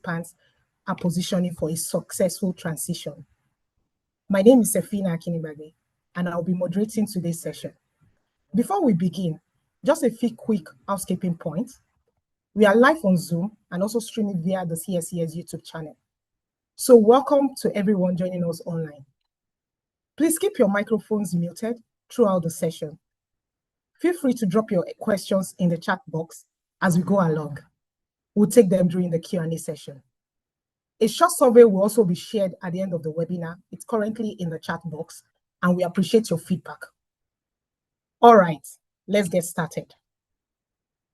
participants are positioning for a successful transition. My name is Sefina Akinibage, and I'll be moderating today's session. Before we begin, just a few quick housekeeping points. We are live on Zoom and also streaming via the CSCS YouTube channel. So welcome to everyone joining us online. Please keep your microphones muted throughout the session. Feel free to drop your questions in the chat box as we go along. We'll take them during the Q&A session. A short survey will also be shared at the end of the webinar. It's currently in the chat box, and we appreciate your feedback. All right, let's get started.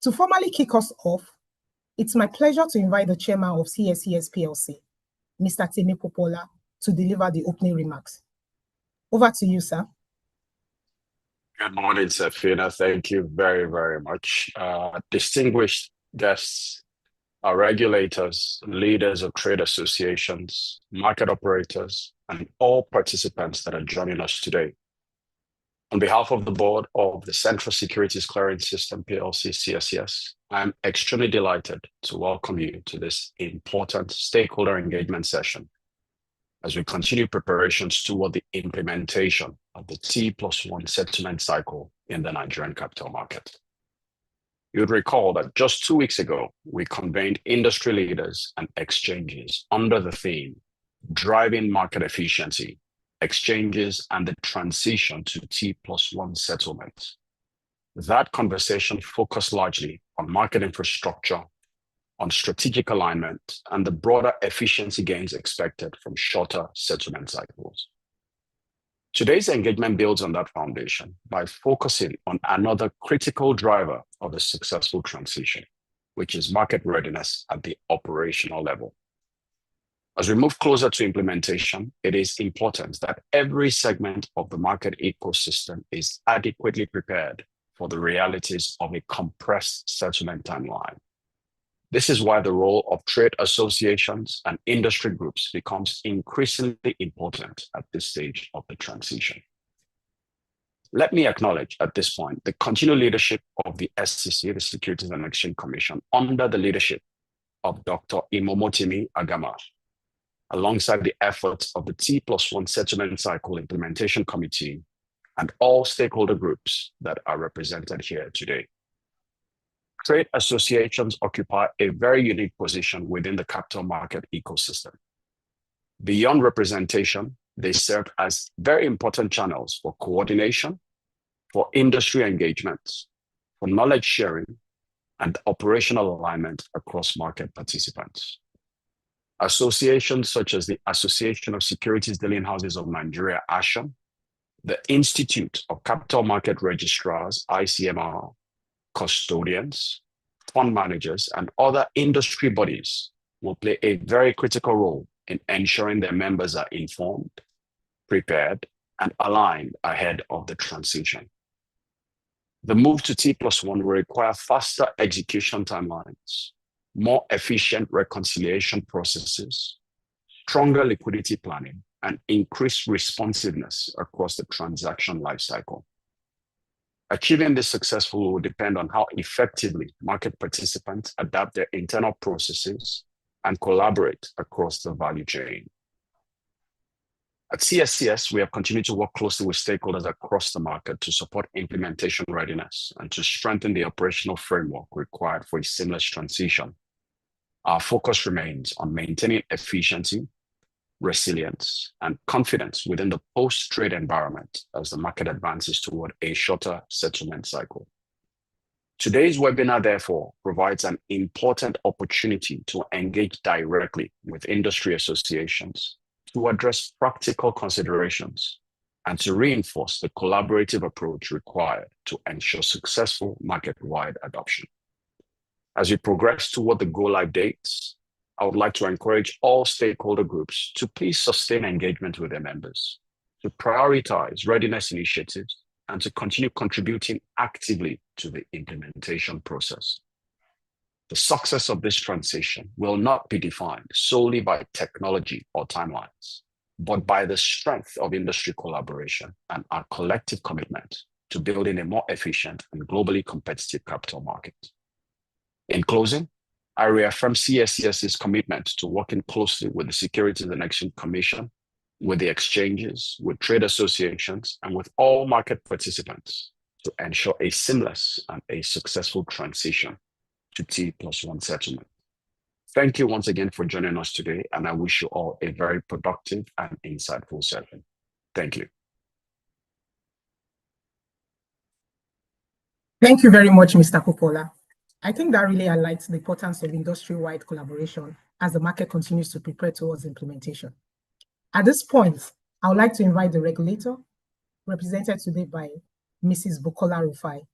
To formally kick us off, it's my pleasure to invite the chairman of CSCS PLC, Mr. Temi Popola, to deliver the opening remarks. Over to you, sir. Good morning, Sefina. Thank you very, very much. Distinguished guests, our regulators, leaders of trade associations, market operators, and all participants that are joining us today. On behalf of the board of the Central Securities Clearing System PLC CSCS, I'm extremely delighted to welcome you to this important stakeholder engagement session as we continue preparations toward the implementation of the T+1 settlement cycle in the Nigerian capital market. You would recall that just 2 weeks ago, we convened industry leaders and exchanges under the theme, Driving Market Efficiency, Exchanges and the Transition to T+1 Settlement. That conversation focused largely on market infrastructure, on strategic alignment, and the broader efficiency gains expected from shorter settlement cycles. Today's engagement builds on that foundation by focusing on another critical driver of a successful transition, which is market readiness at the operational level. As we move closer to implementation, it is important that every segment of the market ecosystem is adequately prepared for the realities of a compressed settlement timeline. This is why the role of trade associations and industry groups becomes increasingly important at this stage of the transition. Let me acknowledge at this point the continued leadership of the SEC, the Securities and Exchange Commission, under the leadership of Dr. Imomotimi Agama, alongside the efforts of the T+1 Settlement Cycle Implementation Committee and all stakeholder groups that are represented here today. Trade associations occupy a very unique position within the capital market ecosystem. Beyond representation, they serve as very important channels for coordination, for industry engagements, for knowledge sharing, and operational alignment across market participants. Associations such as the Association of Securities Dealing Houses of Nigeria, ASHA, the Institute of Capital Market Registrars, ICMR, custodians, fund managers, and other industry bodies will play a very critical role in ensuring their members are informed, prepared, and aligned ahead of the transition. The move to T+1 will require faster execution timelines, more efficient reconciliation processes, stronger liquidity planning, and increased responsiveness across the transaction lifecycle. Achieving this successfully will depend on how effectively market participants adapt their internal processes and collaborate across the value chain. At CSCS, we have continued to work closely with stakeholders across the market to support implementation readiness and to strengthen the operational framework required for a seamless transition. Our focus remains on maintaining efficiency, resilience, and confidence within the post-trade environment as the market advances toward a shorter settlement cycle. Today's webinar, therefore, provides an important opportunity to engage directly with industry associations to address practical considerations and to reinforce the collaborative approach required to ensure successful market-wide adoption. As we progress toward the go-live dates, I would like to encourage all stakeholder groups to please sustain engagement with their members, to prioritize readiness initiatives, and to continue contributing actively to the implementation process. The success of this transition will not be defined solely by technology or timelines, but by the strength of industry collaboration and our collective commitment to building a more efficient and globally competitive capital market. In closing, I reaffirm CSCS's commitment to working closely with the Securities and Exchange Commission, with the exchanges, with trade associations, and with all market participants to ensure a seamless and a successful transition to T+1 settlement. Thank you once again for joining us today, and I wish you all a very productive and insightful session. Thank you. Thank you very much, Mr. Popola. I think that really highlights the importance of industry-wide collaboration as the market continues to prepare towards implementation. At this point, I would like to invite the regulator, represented today by Mrs. Bukola Rufai,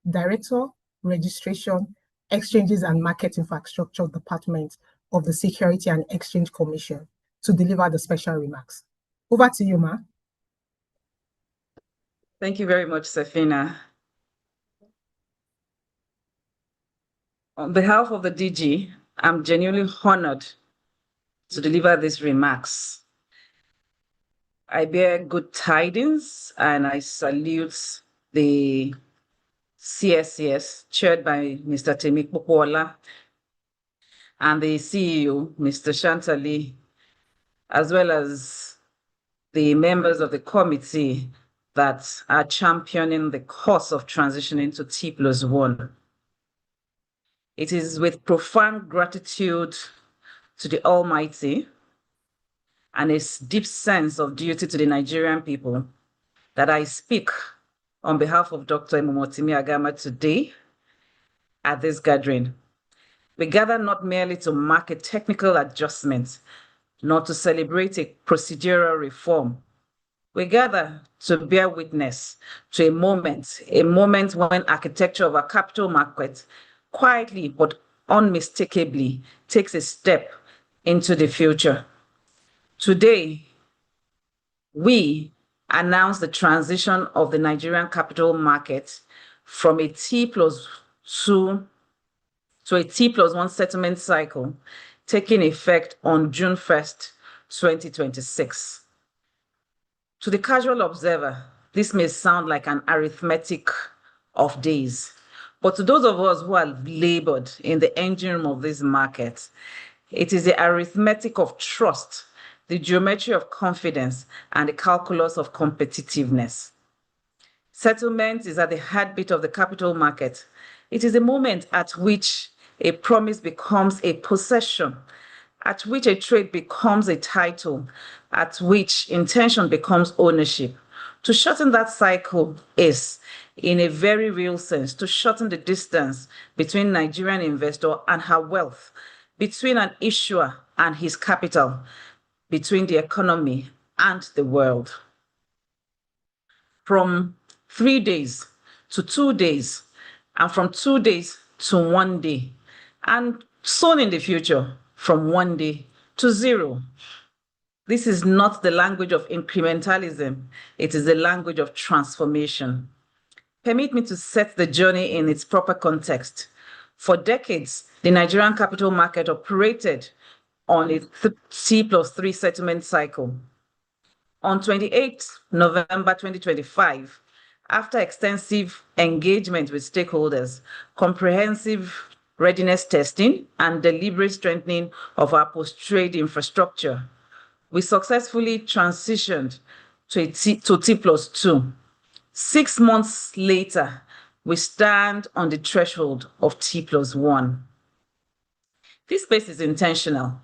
Director, Registration, Exchanges and Market Infrastructure Department of the Security and Exchange Commission, to deliver the special remarks. Over to you, Ma. Thank you very much, Safina. On behalf of the DG, I'm genuinely honored to deliver these remarks. I bear good tidings and I salute the CSCS chaired by Mr. Temi Popola and the CEO, Mr. Shantali, as well as the members of the committee that are championing the cause of transitioning to T+1. It is with profound gratitude to the Almighty and a deep sense of duty to the Nigerian people that I speak on behalf of Dr. Momotimi Agama today at this gathering. We gather not merely to mark a technical adjustment, nor to celebrate a procedural reform. We gather to bear witness to a moment when architecture of our capital market quietly but unmistakably takes a step into the future. Today, we announce the transition of the Nigerian capital market from a T+2 to a T+1 settlement cycle, taking effect on June 1st, 2026. To the casual observer, this may sound like an arithmetic of days, but to those of us who have labored in the engine room of this market, it is the arithmetic of trust, the geometry of confidence, and the calculus of competitiveness. Settlement is at the heartbeat of the capital market. It is a moment at which a promise becomes a possession, at which a trade becomes a title, at which intention becomes ownership. To shorten that cycle is, in a very real sense, to shorten the distance between Nigerian investor and her wealth, between an issuer and his capital, between the economy and the world. From 3 days to 2 days, and from 2 days to 1 day, and soon in the future, from 1 day to 0. This is not the language of incrementalism, it is the language of transformation. Permit me to set the journey in its proper context. For decades, the Nigerian capital market operated on a T+3 settlement cycle. On 28 November 2025, after extensive engagement with stakeholders, comprehensive readiness testing, and deliberate strengthening of our post-trade infrastructure, we successfully transitioned to T+2. 6 months later, we stand on the threshold of T+1. This space is intentional.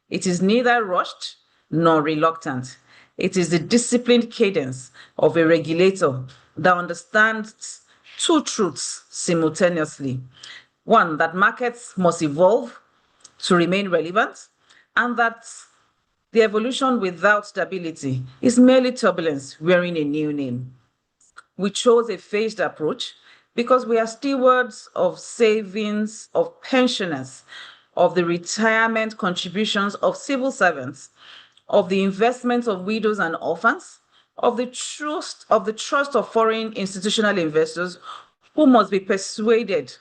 It is neither rushed nor reluctant. It is the disciplined cadence of a regulator that understands two truths simultaneously. One, that markets must evolve to remain relevant, and that the evolution without stability is merely turbulence wearing a new name. We chose a phased approach because we are stewards of savings of pensioners, of the retirement contributions of civil servants, of the investments of widows and orphans, of the trust of foreign institutional investors who must be persuaded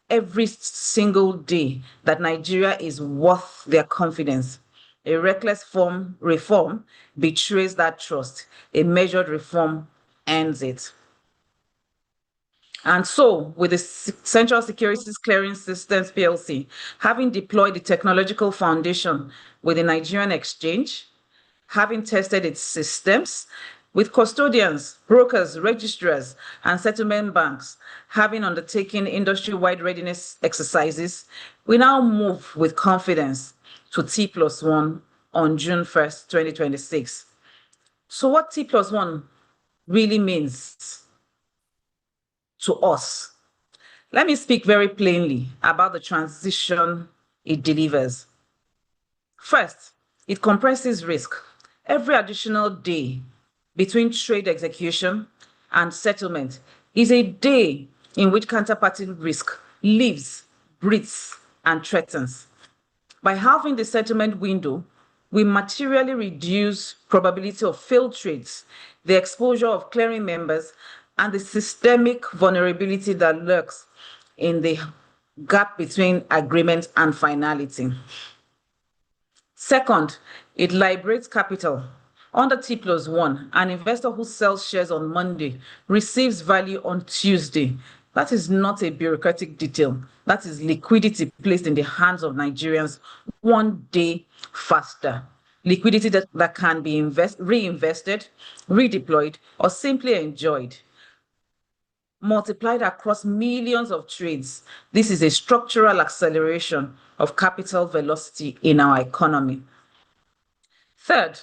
every single day that Nigeria is worth their confidence. A reckless reform betrays that trust. A measured reform ends it. And so, with the Central Securities Clearing Systems PLC having deployed the technological foundation with the Nigerian Exchange, having tested its systems, with custodians, brokers, registrars, and settlement banks having undertaken industry-wide readiness exercises, we now move with confidence to T+1 on June 1st, 2026. So what T+1 really means to us. Let me speak very plainly about the transition it delivers. First, it compresses risk. Every additional day between trade execution and settlement is a day in which counterparty risk lives, breathes, and threatens. By halving the settlement window, we materially reduce probability of failed trades, the exposure of clearing members, and the systemic vulnerability that lurks in the gap between agreement and finality. Second, it liberates capital. Under T+1, an investor who sells shares on Monday receives value on Tuesday. That is not a bureaucratic detail. That is liquidity placed in the hands of Nigerians one day faster. Liquidity that can be reinvested, redeployed, or simply enjoyed. Multiplied across millions of trades, this is a structural acceleration of capital velocity in our economy. Third,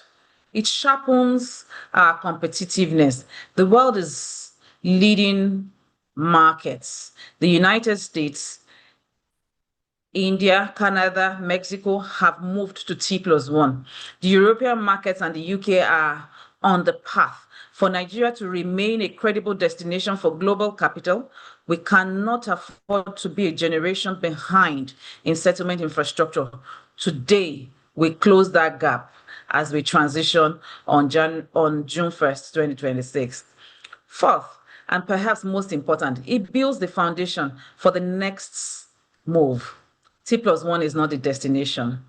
it sharpens our competitiveness. The world is leading markets. The United States, India, Canada, Mexico have moved to T+1. The European markets and the UK are on the path. For Nigeria to remain a credible destination for global capital, we cannot afford to be a generation behind in settlement infrastructure. Today, we close that gap as we transition on June 1st, 2026. Fourth, and perhaps most important, it builds the foundation for the next move. T+1 is not the destination.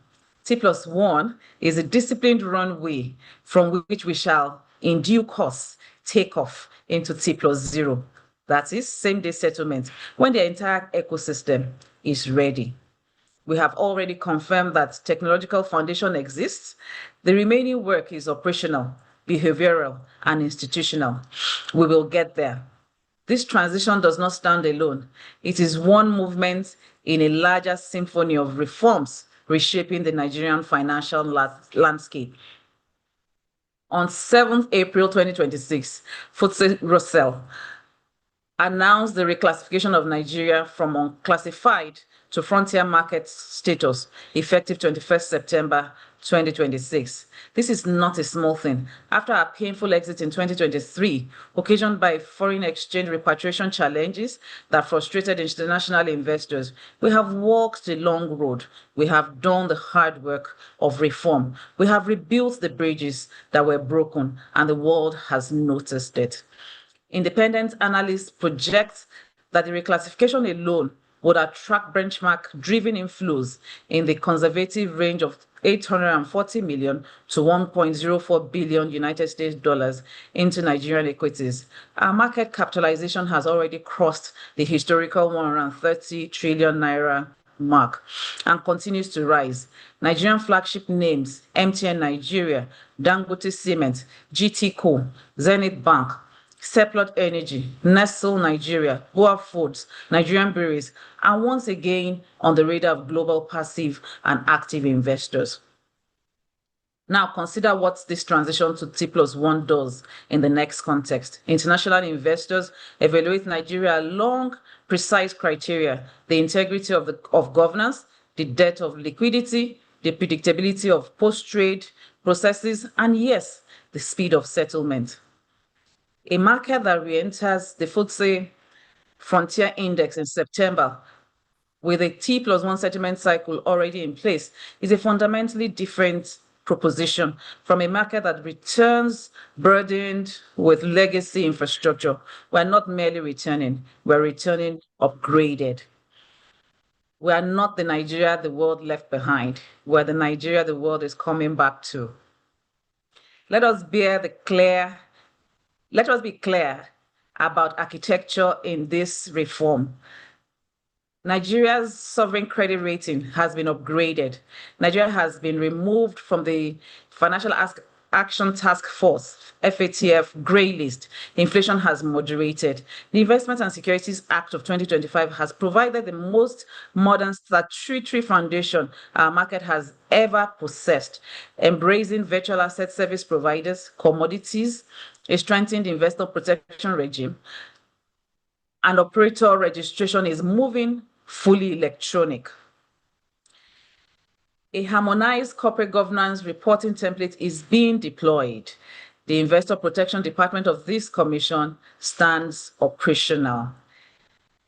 T+1 is a disciplined runway from which we shall, in due course, take off into T+0. That is same-day settlement when the entire ecosystem is ready. We have already confirmed that technological foundation exists. The remaining work is operational, behavioral, and institutional. We will get there. This transition does not stand alone. It is one movement in a larger symphony of reforms reshaping the Nigerian financial landscape. On 7th April 2026, FTSE Russell announced the reclassification of Nigeria from unclassified to frontier market status effective 21st September 2026. This is not a small thing. After our painful exit in 2023, occasioned by foreign exchange repatriation challenges that frustrated international investors, we have walked the long road. We have done the hard work of reform. We have rebuilt the bridges that were broken, and the world has noticed it. Independent analysts project that the reclassification alone would attract benchmark-driven inflows in the conservative range of 840 million to 1.04 billion United States dollars into Nigerian equities. Our market capitalization has already crossed the historical 130 trillion naira mark and continues to rise. Nigerian flagship names, MTN Nigeria, Dangote Cement, GT Co, Zenith Bank, Seplat Energy, Nestle Nigeria, Goa Foods, Nigerian Breweries, are once again on the radar of global passive and active investors. Now consider what this transition to T+1 does in the next context. International investors evaluate Nigeria along precise criteria: the integrity of governance, the depth of liquidity, the predictability of post-trade processes, and yes, the speed of settlement. A market that re-enters the FTSE Frontier Index in September with a T+1 settlement cycle already in place is a fundamentally different proposition from a market that returns burdened with legacy infrastructure. We're not merely returning, we're returning upgraded. We are not the Nigeria the world left behind. We're the Nigeria the world is coming back to. Let us be clear about architecture in this reform. Nigeria's sovereign credit rating has been upgraded. Nigeria has been removed from the Financial Action Task Force, FATF, grey list. Inflation has moderated. The Investment and Securities Act of 2025 has provided the most modern statutory foundation our market has ever possessed, embracing virtual asset service providers, commodities, a strengthened investor protection regime, and operator registration is moving fully electronic. A harmonized corporate governance reporting template is being deployed. The Investor Protection Department of this commission stands operational.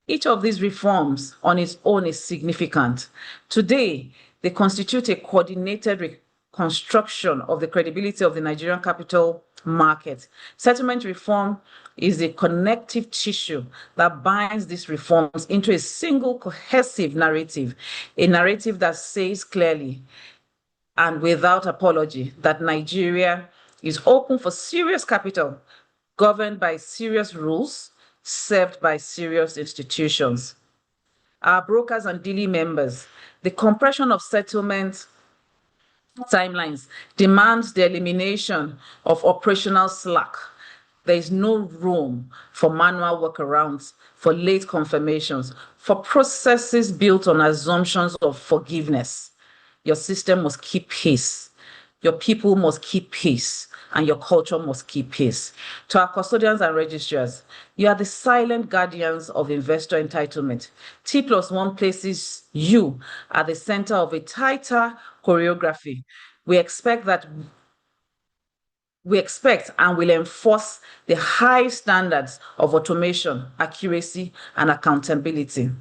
Each of these reforms on its own is significant. Today, they constitute a coordinated reconstruction of the credibility of the Nigerian capital market. Settlement reform is a connective tissue that binds these reforms into a single cohesive narrative, a narrative that says clearly and without apology that Nigeria is open for serious capital, governed by serious rules, served by serious institutions. Our brokers and dealing members, the compression of settlement timelines demands the elimination of operational slack. There is no room for manual workarounds, for late confirmations, for processes built on assumptions of forgiveness. Your system must keep pace. Your people must keep pace, and your culture must keep pace. To our custodians and registrars, you are the silent guardians of investor entitlement. T+1 places you at the center of a tighter choreography. We expect and will enforce the high standards of automation, accuracy, and accountability.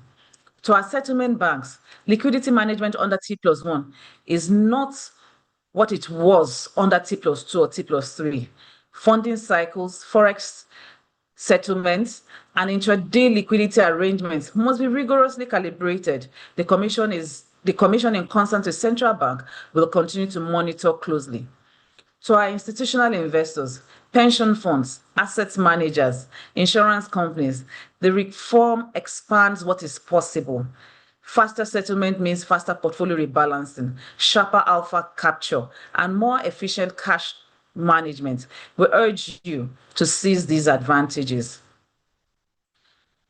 To our settlement banks, liquidity management under T+1 is not what it was under T+2 or T+3. Funding cycles, forex settlements, and intraday liquidity arrangements must be rigorously calibrated. The Commission, in concert with Central Bank, will continue to monitor closely. To our institutional investors, pension funds, asset managers, insurance companies, the reform expands what is possible. Faster settlement means faster portfolio rebalancing, sharper alpha capture, and more efficient cash management. We urge you to seize these advantages.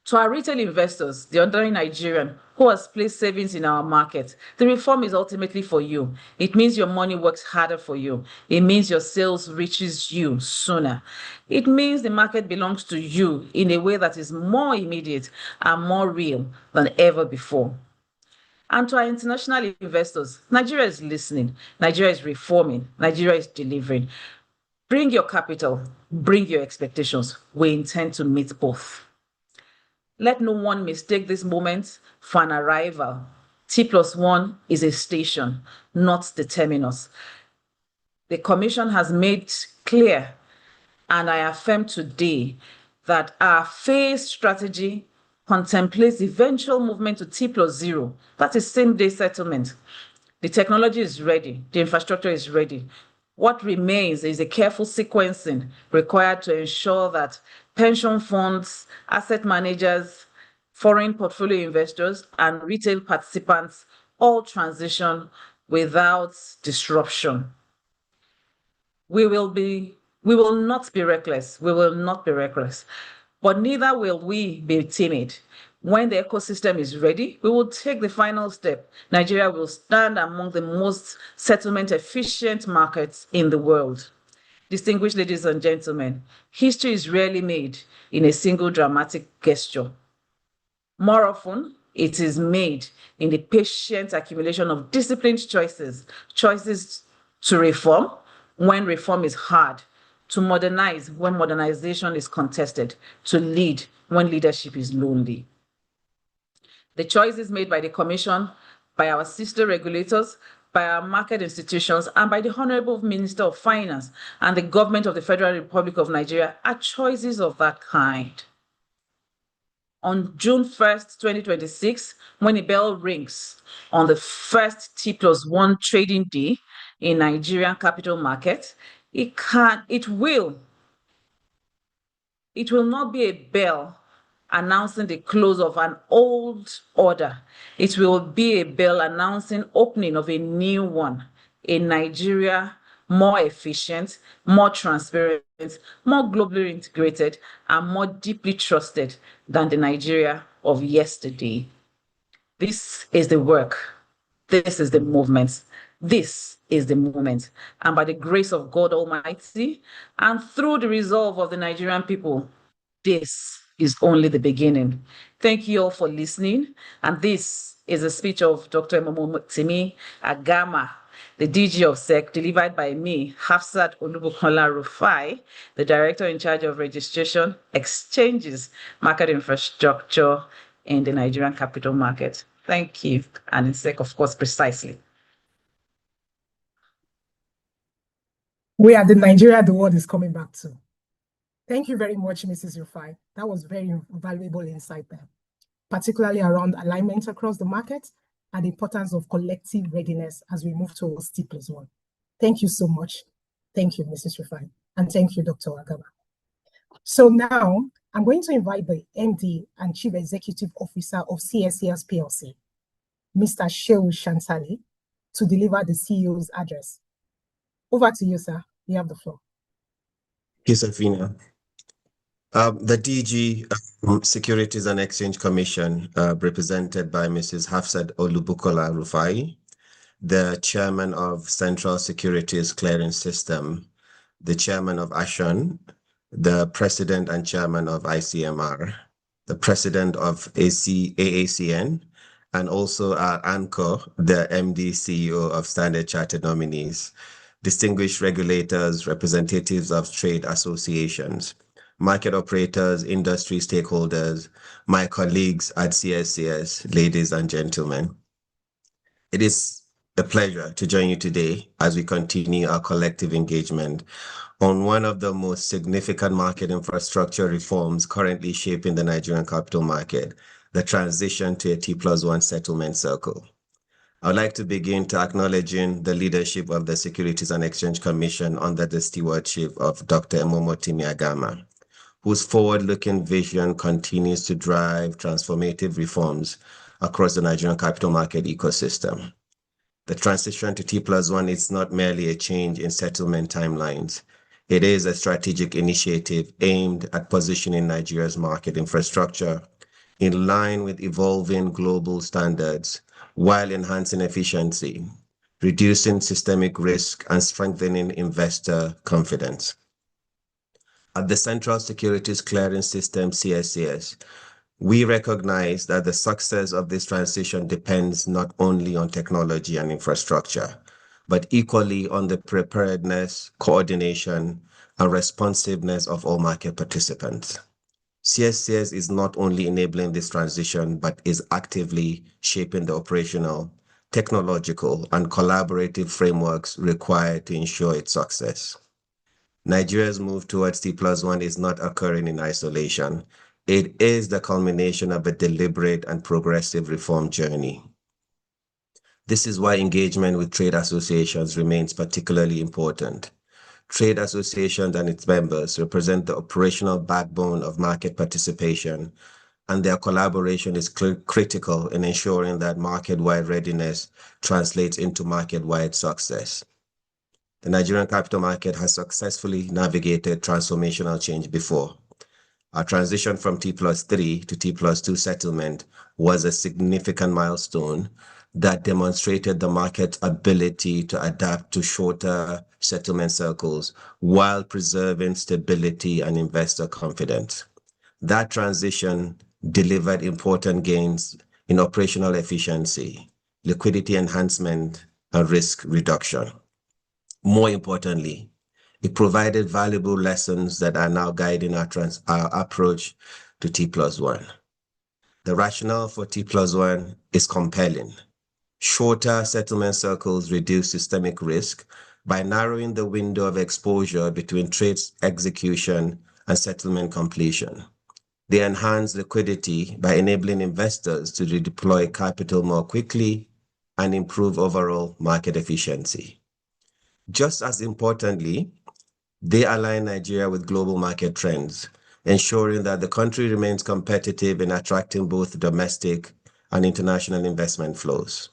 To our retail investors, the ordinary Nigerian who has placed savings in our market, the reform is ultimately for you. It means your money works harder for you. It means your sales reaches you sooner. It means the market belongs to you in a way that is more immediate and more real than ever before. And to our international investors, Nigeria is listening. Nigeria is reforming. Nigeria is delivering. Bring your capital. Bring your expectations. We intend to meet both. Let no one mistake this moment for an arrival. T+1 is a station, not the terminus. The Commission has made clear, and I affirm today, that our phased strategy contemplates eventual movement to T+0. That is same-day settlement. The technology is ready. The infrastructure is ready. What remains is a careful sequencing required to ensure that pension funds, asset managers, foreign portfolio investors, and retail participants all transition without disruption. We will not be reckless. We will not be reckless. But neither will we be timid. When the ecosystem is ready, we will take the final step. Nigeria will stand among the most settlement-efficient markets in the world. Distinguished ladies and gentlemen, history is rarely made in a single dramatic gesture. More often, it is made in the patient accumulation of disciplined choices to reform when reform is hard, to modernize when modernization is contested, to lead when leadership is lonely. The choices made by the Commission, by our sister regulators, by our market institutions, and by the Honorable Minister of Finance and the government of the Federal Republic of Nigeria are choices of that kind. On June 1st, 2026, when the bell rings on the first T+1 trading day in Nigerian capital market, it It will not be a bell announcing the close of an old order. It will be a bell announcing opening of a new one, a Nigeria more efficient, more transparent, more globally integrated, and more deeply trusted than the Nigeria of yesterday. This is the work. This is the movement. This is the moment. And by the grace of God Almighty and through the resolve of the Nigerian people, this is only the beginning. Thank you all for listening. And this is a speech of Dr. Timi Agama, the DG of SEC, delivered by me, Hafsat Olubukola Rufai, the Director in charge of registration, exchanges, market infrastructure in the Nigerian capital market. Thank you. And in SEC, of course, precisely. We are the Nigeria the world is coming back to. Thank you very much, Mrs. Rufai. That was very valuable insight there, particularly around alignment across the market and the importance of collective readiness as we move towards T+1. Thank you so much. Thank you, Mrs. Rufai. And thank you, Dr. Agama. So now I'm going to invite the MD and Chief Executive Officer of CSCS PLC, Mr. Shehu Shantali, to deliver the CEO's address. Over to you, sir. You have the floor. Thank you, Safina. The DG Securities and Exchange Commission, represented by Mrs. Hafsat Olubukola Rufai, the Chairman of Central Securities Clearing System, the Chairman of ASHON, the President and Chairman of ICMR, the President of AACN, and also our anchor, the MD CEO of Standard Chartered Nominees, distinguished regulators, representatives of trade associations, market operators, industry stakeholders, my colleagues at CSCS, ladies and gentlemen. It is a pleasure to join you today as we continue our collective engagement on one of the most significant market infrastructure reforms currently shaping the Nigerian capital market, the transition to a T+1 settlement circle. I would like to begin to acknowledging the leadership of the Securities and Exchange Commission under the stewardship of Dr. Timi Agama, whose forward-looking vision continues to drive transformative reforms across the Nigerian capital market ecosystem. The transition to T+1 is not merely a change in settlement timelines. It is a strategic initiative aimed at positioning Nigeria's market infrastructure in line with evolving global standards while enhancing efficiency, reducing systemic risk, and strengthening investor confidence. At the Central Securities Clearing System, CSCS, we recognize that the success of this transition depends not only on technology and infrastructure, but equally on the preparedness, coordination, and responsiveness of all market participants. CSCS is not only enabling this transition, but is actively shaping the operational, technological, and collaborative frameworks required to ensure its success. Nigeria's move towards T+1 is not occurring in isolation. It is the culmination of a deliberate and progressive reform journey. This is why engagement with trade associations remains particularly important. Trade associations and its members represent the operational backbone of market participation, and their collaboration is critical in ensuring that market-wide readiness translates into market-wide success. The Nigerian capital market has successfully navigated transformational change before. Our transition from T+3 to T+2 settlement was a significant milestone that demonstrated the market's ability to adapt to shorter settlement circles while preserving stability and investor confidence. That transition delivered important gains in operational efficiency, liquidity enhancement, and risk reduction. More importantly, it provided valuable lessons that are now guiding our approach to T+1. The rationale for T+1 is compelling. Shorter settlement circles reduce systemic risk by narrowing the window of exposure between trade execution and settlement completion. They enhance liquidity by enabling investors to redeploy capital more quickly and improve overall market efficiency. Just as importantly, they align Nigeria with global market trends, ensuring that the country remains competitive in attracting both domestic and international investment flows.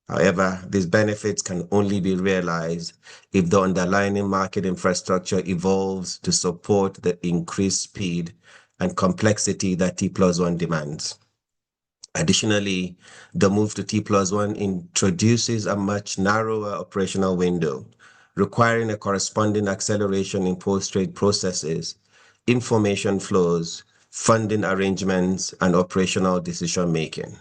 However, these benefits can only be realized if the underlying market infrastructure evolves to support the increased speed and complexity that T+1 demands. Additionally, the move to T+1 introduces a much narrower operational window, requiring a corresponding acceleration in post-trade processes, information flows, funding arrangements, and operational decision-making.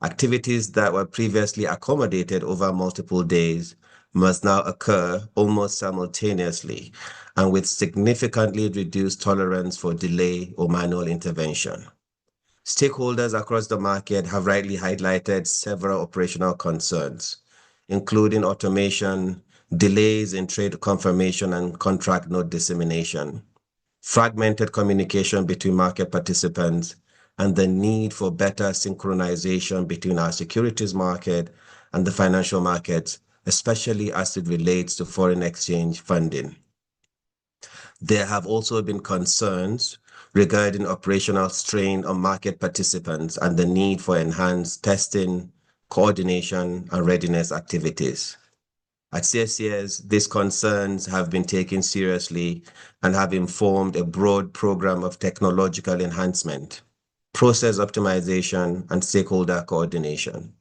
Activities that were previously accommodated over multiple days must now occur almost simultaneously and with significantly reduced tolerance for delay or manual intervention. Stakeholders across the market have rightly highlighted several operational concerns, including automation, delays in trade confirmation and contract note dissemination, fragmented communication between market participants, and the need for better synchronization between our securities market and the financial markets, especially as it relates to foreign exchange funding. There have also been concerns regarding operational strain on market participants and the need for enhanced testing, coordination, and readiness activities. At CSCS, these concerns have been taken seriously and have informed a broad program of technological enhancement, process optimization, and stakeholder coordination.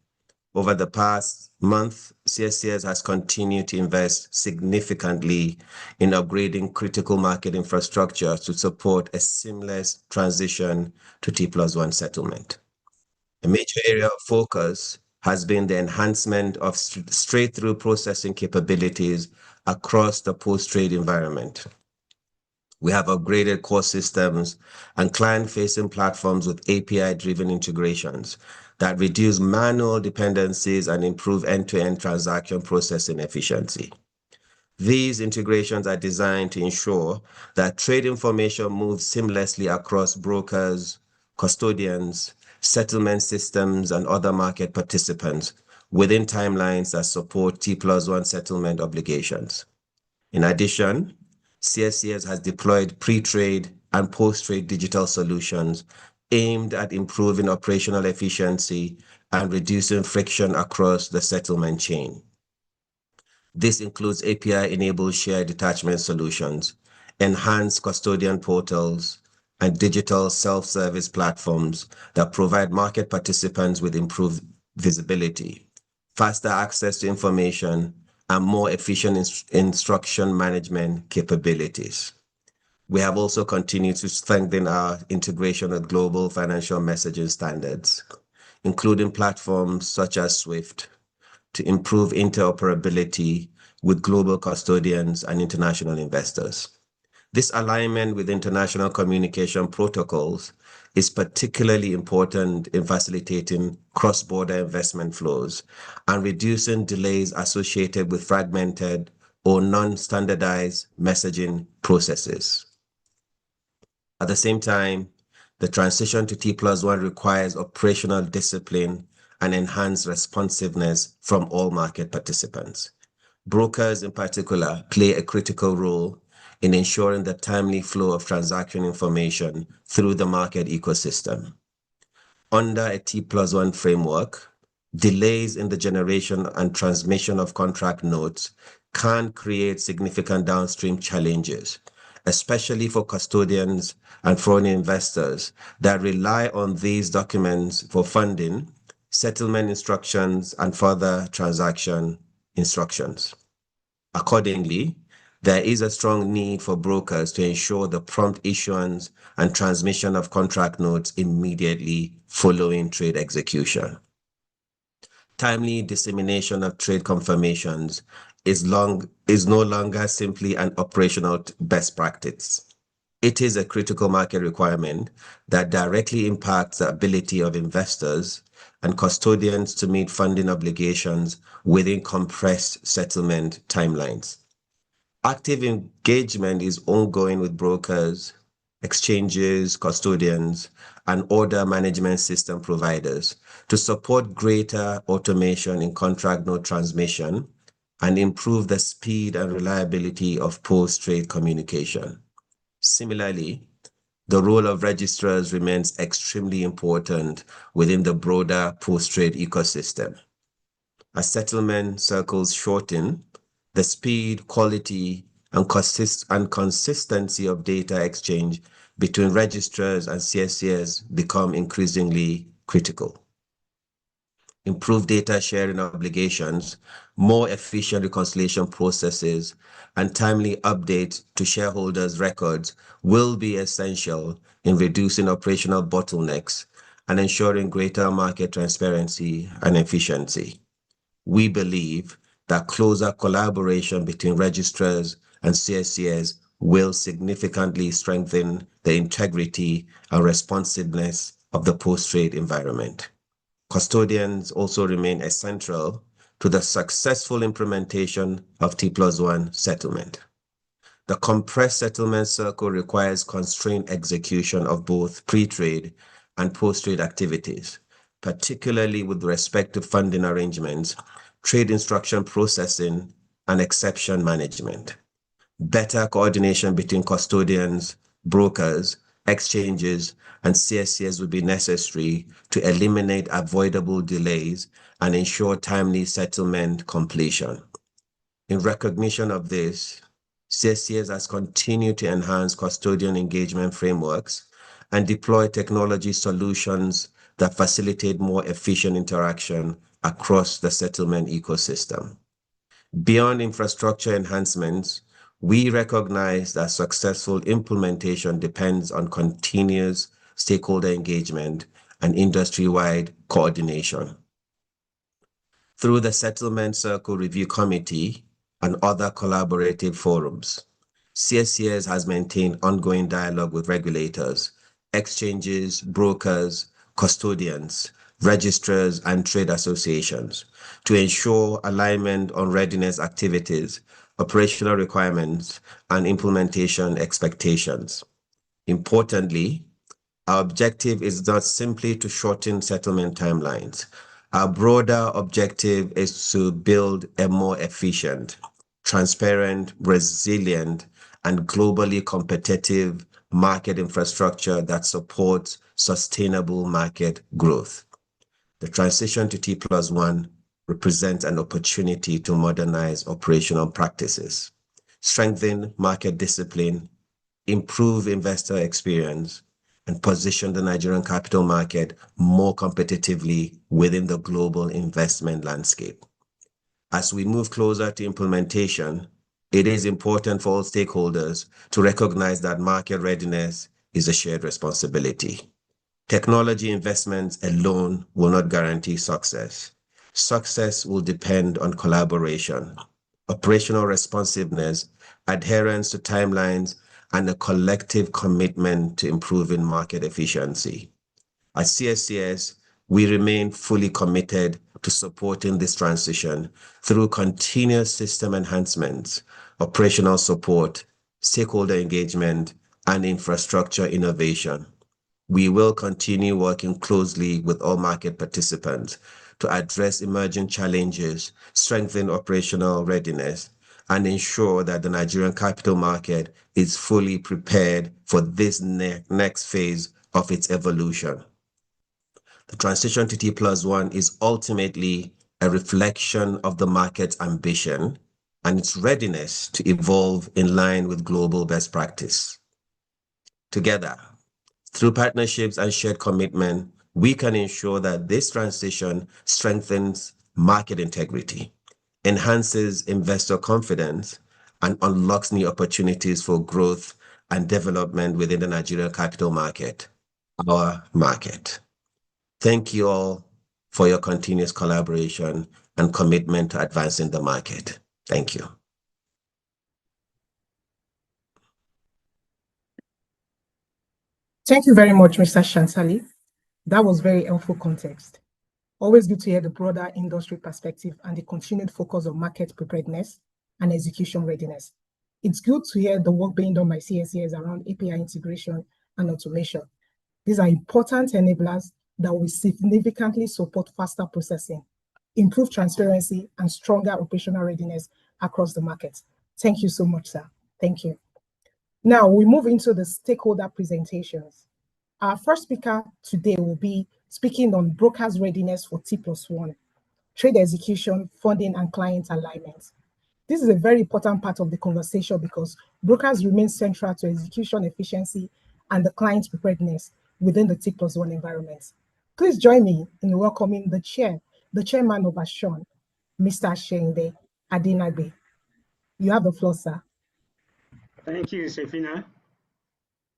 Over the past month, CSCS has continued to invest significantly in upgrading critical market infrastructure to support a seamless transition to T+1 settlement. A major area of focus has been the enhancement of straight-through processing capabilities across the post-trade environment. We have upgraded core systems and client-facing platforms with API-driven integrations that reduce manual dependencies and improve end-to-end transaction processing efficiency. These integrations are designed to ensure that trade information moves seamlessly across brokers, custodians, settlement systems, and other market participants within timelines that support T+1 settlement obligations. In addition, CSCS has deployed pre-trade and post-trade digital solutions aimed at improving operational efficiency and reducing friction across the settlement chain. This includes API-enabled shared detachment solutions, enhanced custodian portals, and digital self-service platforms that provide market participants with improved visibility, faster access to information, and more efficient instruction management capabilities. We have also continued to strengthen our integration with global financial messaging standards, including platforms such as SWIFT, to improve interoperability with global custodians and international investors. This alignment with international communication protocols is particularly important in facilitating cross-border investment flows and reducing delays associated with fragmented or non-standardized messaging processes. At the same time, the transition to T+1 requires operational discipline and enhanced responsiveness from all market participants. Brokers in particular play a critical role in ensuring the timely flow of transaction information through the market ecosystem. Under a T+1 framework, delays in the generation and transmission of contract notes can create significant downstream challenges, especially for custodians and foreign investors that rely on these documents for funding, settlement instructions, and further transaction instructions. Accordingly, there is a strong need for brokers to ensure the prompt issuance and transmission of contract notes immediately following trade execution. Timely dissemination of trade confirmations is no longer simply an operational best practice. It is a critical market requirement that directly impacts the ability of investors and custodians to meet funding obligations within compressed settlement timelines. Active engagement is ongoing with brokers, exchanges, custodians, and order management system providers to support greater automation in contract note transmission and improve the speed and reliability of post-trade communication. Similarly, the role of registrars remains extremely important within the broader post-trade ecosystem. As settlement circles shorten, the speed, quality, and consistency of data exchange between registrars and CSCS become increasingly critical. Improved data sharing obligations, more efficient reconciliation processes, and timely updates to shareholders' records will be essential in reducing operational bottlenecks and ensuring greater market transparency and efficiency. We believe that closer collaboration between registrars and CSCS will significantly strengthen the integrity and responsiveness of the post-trade environment. Custodians also remain essential to the successful implementation of T+1 settlement. The compressed settlement circle requires constrained execution of both pre-trade and post-trade activities, particularly with respect to funding arrangements, trade instruction processing, and exception management. Better coordination between custodians, brokers, exchanges, and CSCS will be necessary to eliminate avoidable delays and ensure timely settlement completion. In recognition of this, CSCS has continued to enhance custodian engagement frameworks and deploy technology solutions that facilitate more efficient interaction across the settlement ecosystem. Beyond infrastructure enhancements, we recognize that successful implementation depends on continuous stakeholder engagement and industry-wide coordination. Through the Settlement Circle Review Committee and other collaborative forums, CSCS has maintained ongoing dialogue with regulators, exchanges, brokers, custodians, registrars, and trade associations to ensure alignment on readiness activities, operational requirements, and implementation expectations. Importantly, our objective is not simply to shorten settlement timelines. Our broader objective is to build a more efficient, transparent, resilient, and globally competitive market infrastructure that supports sustainable market growth. The transition to T+1 represents an opportunity to modernize operational practices, strengthen market discipline, improve investor experience, and position the Nigerian capital market more competitively within the global investment landscape. As we move closer to implementation, it is important for all stakeholders to recognize that market readiness is a shared responsibility. Technology investments alone will not guarantee success. Success will depend on collaboration, operational responsiveness, adherence to timelines, and a collective commitment to improving market efficiency. At CSCS, we remain fully committed to supporting this transition through continuous system enhancements, operational support, stakeholder engagement, and infrastructure innovation. We will continue working closely with all market participants to address emerging challenges, strengthen operational readiness, and ensure that the Nigerian capital market is fully prepared for this next phase of its evolution. The transition to T+1 is ultimately a reflection of the market's ambition and its readiness to evolve in line with global best practice. Together, through partnerships and shared commitment, we can ensure that this transition strengthens market integrity, enhances investor confidence, and unlocks new opportunities for growth and development within the Nigerian capital market, our market. Thank you all for your continuous collaboration and commitment to advancing the market. Thank you. Thank you very much, Mr. Shansali. That was very helpful context. Always good to hear the broader industry perspective and the continued focus on market preparedness and execution readiness. It's good to hear the work being done by CSCS around API integration and automation. These are important enablers that will significantly support faster processing, improve transparency, and stronger operational readiness across the market. Thank you so much, sir. Thank you. Now we move into the stakeholder presentations. Our first speaker today will be speaking on brokers' readiness for T+1, trade execution, funding, and client alignment. This is a very important part of the conversation because brokers remain central to execution efficiency and the client preparedness within the T+1 environment. Please join me in welcoming the chairman of Ashon, Mr. Shende Adinagbe. You have the floor, sir. Thank you, Sefina.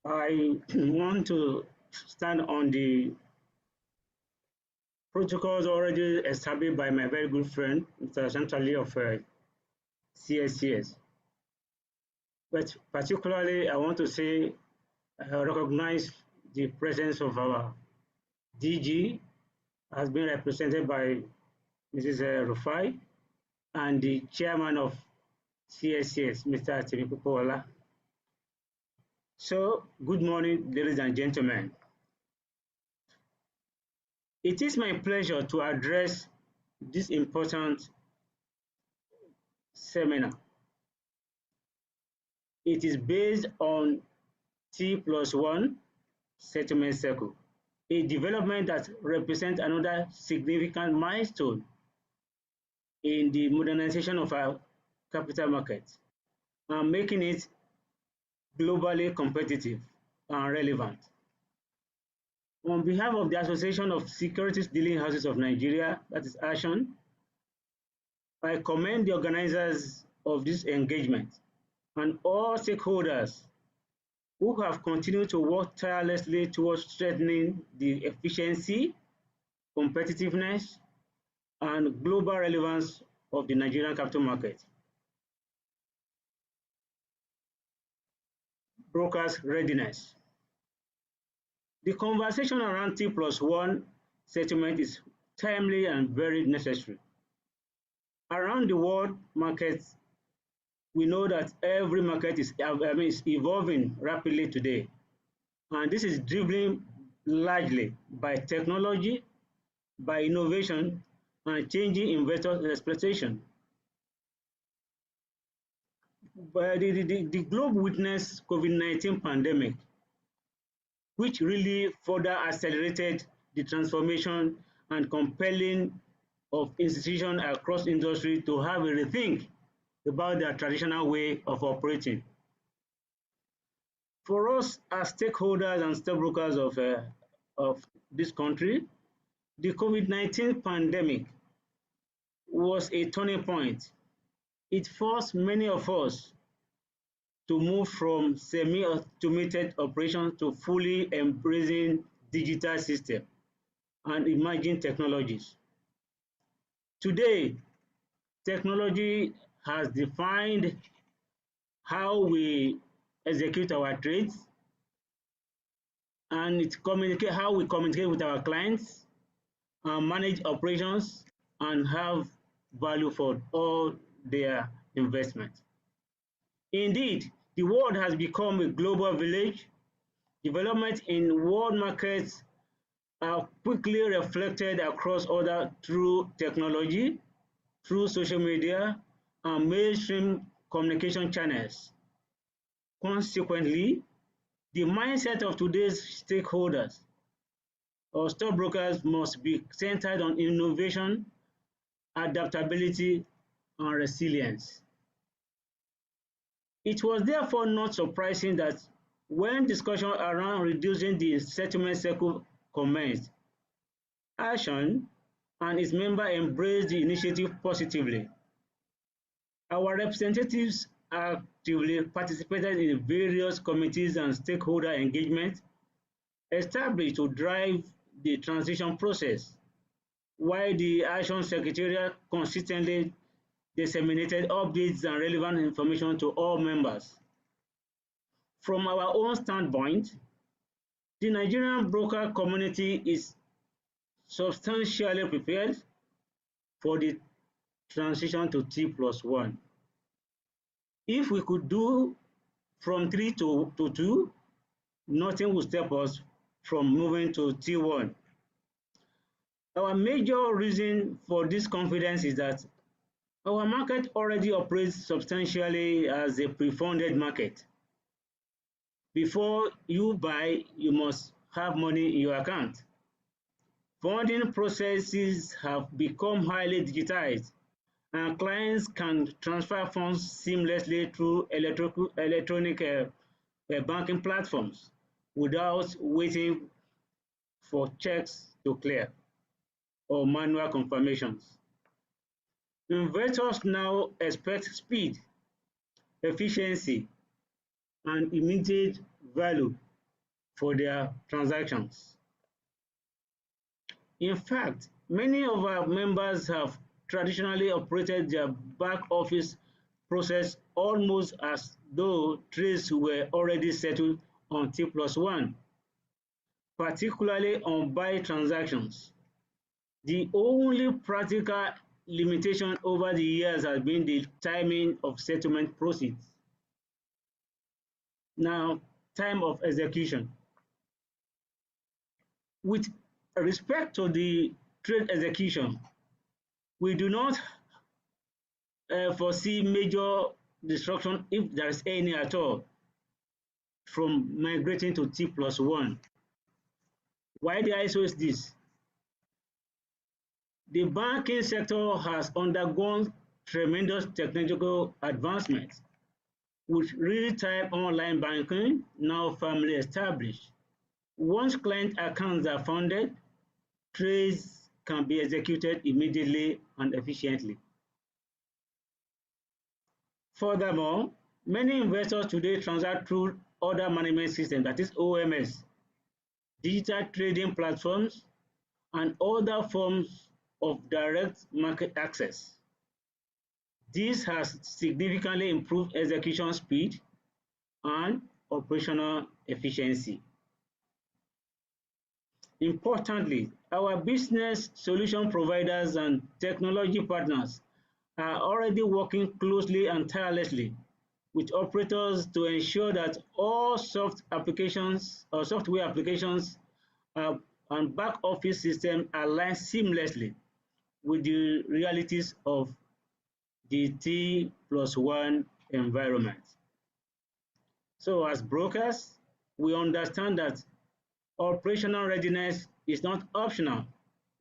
I want to stand on the protocols already established by my very good friend, Mr. Centrally of CSCS. But particularly, I want to say, recognize the presence of our DG has been represented by Mrs. Rufai and the chairman of CSCS, Mr. Timipopola. So, good morning, ladies and gentlemen. It is my pleasure to address this important seminar. It is based on T+1 settlement cycle, a development that represents another significant milestone in the modernization of our capital market and making it globally competitive and relevant. On behalf of the Association of Securities Dealing Houses of Nigeria, that is ASHON, I commend the organizers of this engagement and all stakeholders who have continued to work tirelessly towards strengthening the efficiency, competitiveness, and global relevance of the Nigerian capital market. Brokers' readiness. The conversation around T+1 settlement is timely and very necessary. Around the world markets, we know that every market is evolving rapidly today. And this is driven largely by technology, by innovation, and changing investor expectation. But the globe witnessed COVID-19 pandemic, which really further accelerated the transformation and compelling of institutions across industry to have a rethink about their traditional way of operating. For us as stakeholders and stockbrokers of this country, the COVID-19 pandemic was a turning point. It forced many of us to move from semi-automated operations to fully embracing digital systems and emerging technologies. Today, technology has defined how we execute our trades and how we communicate with our clients and manage operations and have value for all their investment. Indeed, the world has become a global village. Development in world markets are quickly reflected across other through technology, through social media, and mainstream communication channels. Consequently, the mindset of today's stakeholders or stockbrokers must be centered on innovation, adaptability, and resilience. It was therefore not surprising that when discussion around reducing the settlement cycle commenced, ASHON and its members embraced the initiative positively. Our representatives actively participated in various committees and stakeholder engagement established to drive the transition process, while the ASHON Secretariat consistently disseminated updates and relevant information to all members. From our own standpoint, the Nigerian broker community is substantially prepared for the transition to T+1. If we could do from 3 to 2, nothing will stop us from moving to T1. Our major reason for this confidence is that our market already operates substantially as a pre-funded market. Before you buy, you must have money in your account. Funding processes have become highly digitized, and clients can transfer funds seamlessly through electronic banking platforms without waiting for checks to clear or manual confirmations. Investors now expect speed, efficiency, and immediate value for their transactions. In fact, many of our members have traditionally operated their back office process almost as though trades were already settled on T+1, particularly on buy transactions. The only practical limitation over the years has been the timing of settlement proceeds. Now, time of execution. With respect to the trade execution, we do not foresee major disruption, if there is any at all, from migrating to T+1. Why did I say this? The banking sector has undergone tremendous technological advancements, with real-time online banking now firmly established. Once client accounts are funded, trades can be executed immediately and efficiently. Furthermore, many investors today transact through order management systems, that is OMS, digital trading platforms, and other forms of direct market access. This has significantly improved execution speed and operational efficiency. Importantly, our business solution providers and technology partners are already working closely and tirelessly with operators to ensure that all software applications and back office systems align seamlessly with the realities of the T+1 environment. So as brokers, we understand that operational readiness is not optional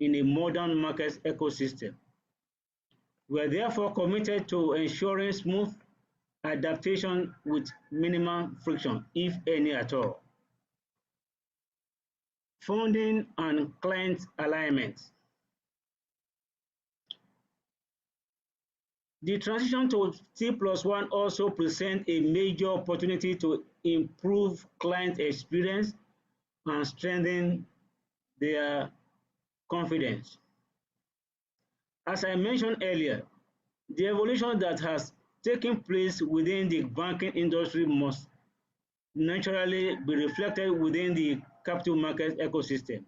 in a modern market ecosystem. We are therefore committed to ensuring smooth adaptation with minimum friction, if any at all. Funding and client alignment. The transition to T+1 also presents a major opportunity to improve client experience and strengthen their confidence. As I mentioned earlier, the evolution that has taken place within the banking industry must naturally be reflected within the capital market ecosystem.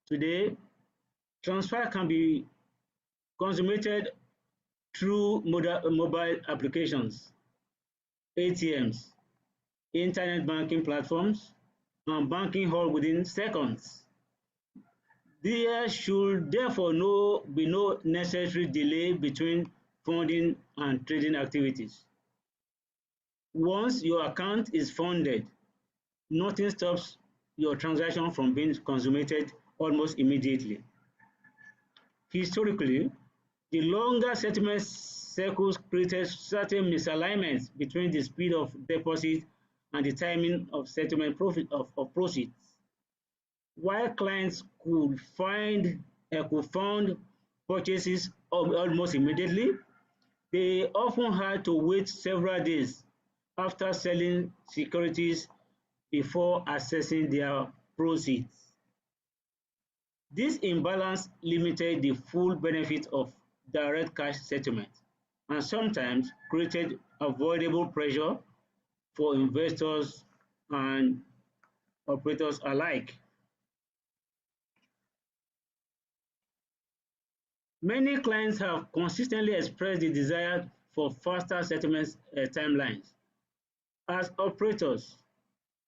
Today, transfer can be consummated through mobile applications, ATMs, internet banking platforms, and banking hall within seconds. There should therefore be no necessary delay between funding and trading activities. Once your account is funded, nothing stops your transaction from being consummated almost immediately. Historically, the longer settlement cycles created certain misalignments between the speed of deposit and the timing of settlement of proceeds. While clients could fund purchases almost immediately, they often had to wait several days after selling securities before accessing their proceeds. This imbalance limited the full benefit of direct cash settlement and sometimes created avoidable pressure for investors and operators alike. Many clients have consistently expressed the desire for faster settlement timelines. As operators,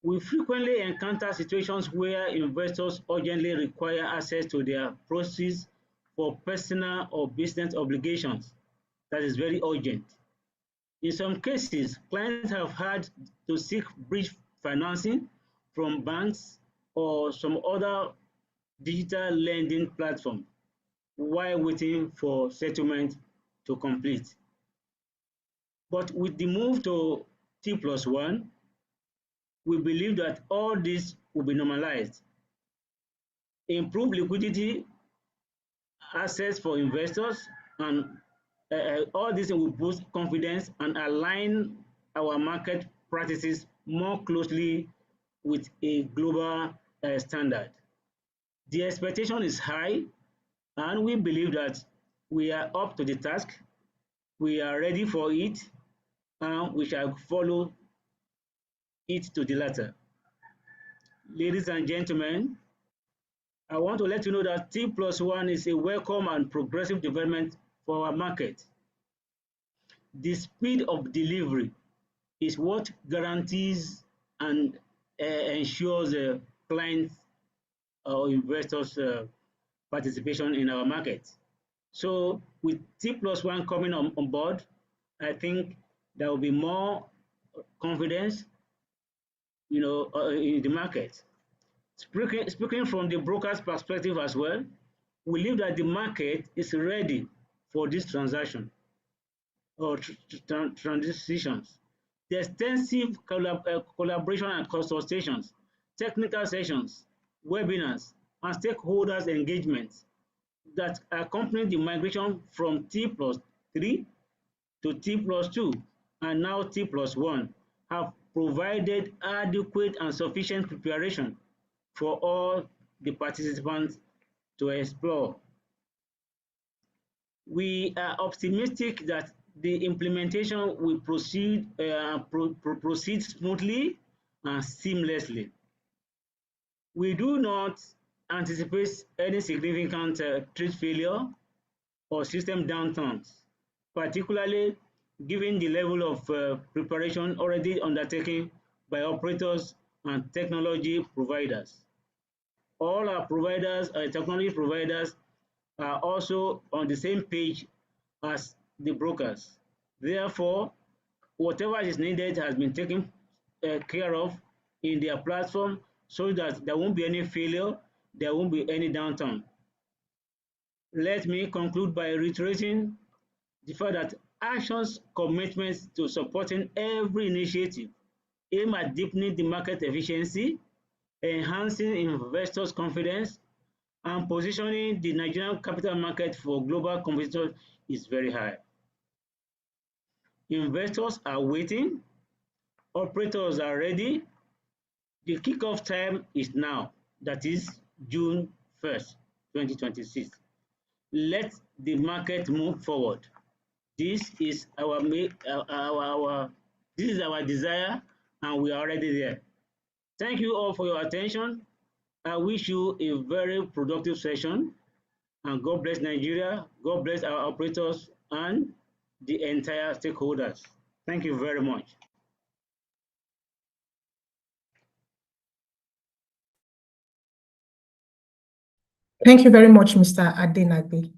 we frequently encounter situations where investors urgently require access to their proceeds for personal or business obligations that is very urgent. In some cases, clients have had to seek bridge financing from banks or some other digital lending platform while waiting for settlement to complete. But with the move to T+1, we believe that all this will be normalized. Improved liquidity, access for investors, and all this will boost confidence and align our market practices more closely with a global standard. The expectation is high, and we believe that we are up to the task, we are ready for it, and we shall follow it to the letter. Ladies and gentlemen, I want to let you know that T+1 is a welcome and progressive development for our market. The speed of delivery is what guarantees and ensures clients or investors' participation in our market. So with T+1 coming on board, I think there will be more confidence, in the market. Speaking from the broker's perspective as well, we believe that the market is ready for this transaction or transitions. The extensive collaboration and consultations, technical sessions, webinars, and stakeholders engagements that accompany the migration from T+3 to T+2 and now T+1 have provided adequate and sufficient preparation for all the participants to explore. We are optimistic that the implementation will proceed smoothly and seamlessly. We do not anticipate any significant trade failure or system downturns, particularly given the level of preparation already undertaken by operators and technology providers. All our providers, technology providers, are also on the same page as the brokers. Therefore, whatever is needed has been taken care of in their platform so that there won't be any failure, there won't be any downturn. Let me conclude by reiterating the fact that Action's commitments to supporting every initiative aim at deepening the market efficiency, enhancing investors' confidence, and positioning the Nigerian capital market for global competitors is very high. Investors are waiting, operators are ready. The kickoff time is now, that is June 1st, 2026. Let the market move forward. This is our desire, and we are already there. Thank you all for your attention. I wish you a very productive session, and God bless Nigeria, God bless our operators and the entire stakeholders. Thank you very much. Thank you very much, Mr. Adenagbe.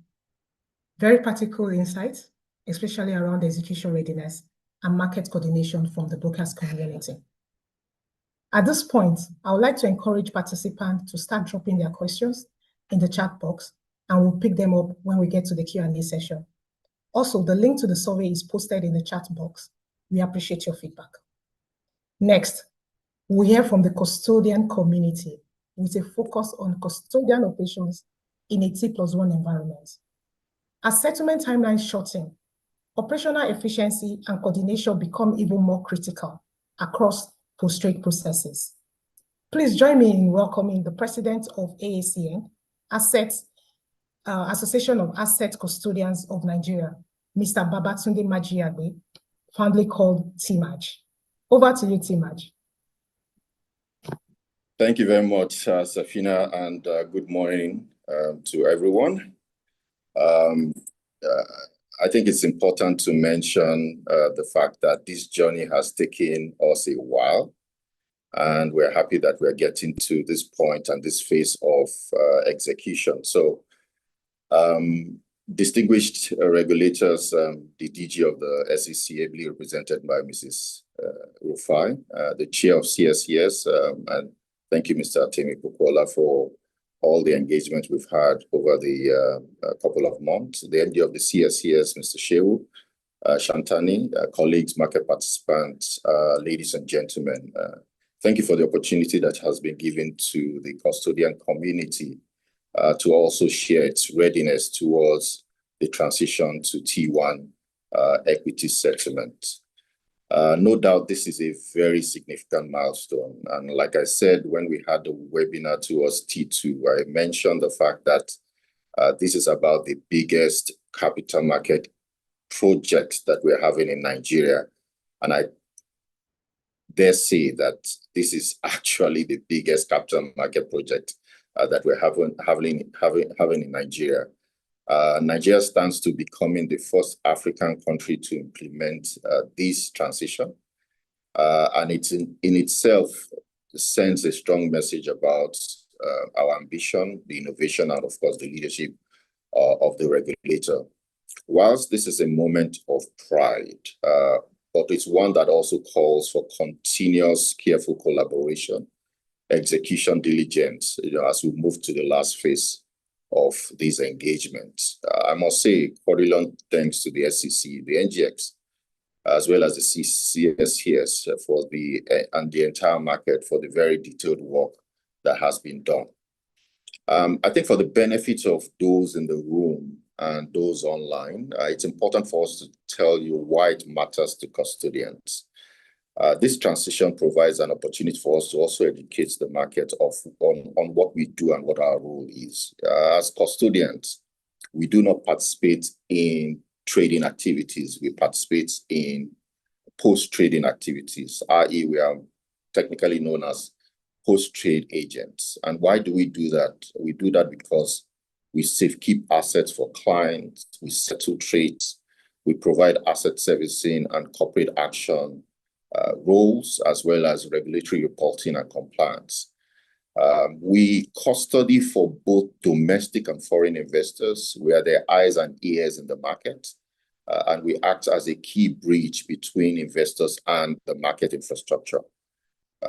Very practical insights, especially around execution readiness and market coordination from the brokers community. At this point, I would like to encourage participants to start dropping their questions in the chat box, and we'll pick them up when we get to the Q&A session. Also, the link to the survey is posted in the chat box. We appreciate your feedback. Next, we'll hear from the custodian community with a focus on custodian operations in a T+1 environment. As settlement timelines shorten, operational efficiency and coordination become even more critical across post-trade processes. Please join me in welcoming the president of AACN, Association of Asset Custodians of Nigeria, Mr. Babatunde Majiagbe, fondly called TMAJ. Over to you, TMAJ. Thank you very much, Safina, and good morning to everyone. I think it's important to mention the fact that this journey has taken us a while, and we're happy that we're getting to this point and this phase of execution. So Distinguished regulators, the DG of the SEC, ably represented by Mrs. Rufai, the chair of CSES, and thank you, Mr. Temi Kukola, for all the engagement we've had over the couple of months. The MD of the CSES, Mr. Shehu, Shantani, colleagues, market participants, ladies and gentlemen, thank you for the opportunity that has been given to the custodian community to also share its readiness towards the transition to T1 equity settlement. No doubt this is a very significant milestone. And like I said, when we had the webinar towards T2, I mentioned the fact that this is about the biggest capital market project that we're having in Nigeria. And I dare say that this is actually the biggest capital market project that we're having in Nigeria. Nigeria stands to becoming the first African country to implement this transition. And it in itself sends a strong message about our ambition, the innovation, and of course, the leadership of the regulator. Whilst this is a moment of pride, but it's one that also calls for continuous, careful collaboration, execution diligence, as we move to the last phase of these engagements. I must say, cordial thanks to the SEC, the NGX, as well as the CSES and the entire market for the very detailed work that has been done. I think for the benefit of those in the room and those online, it's important for us to tell you why it matters to custodians. This transition provides an opportunity for us to also educate the market on what we do and what our role is. As custodians, we do not participate in trading activities. We participate in post-trading activities, i.e. we are technically known as post-trade agents. And why do we do that? We do that because we safekeep assets for clients, we settle trades, we provide asset servicing and corporate action roles, as well as regulatory reporting and compliance. We custody for both domestic and foreign investors. We are their eyes and ears in the market, and we act as a key bridge between investors and the market infrastructure.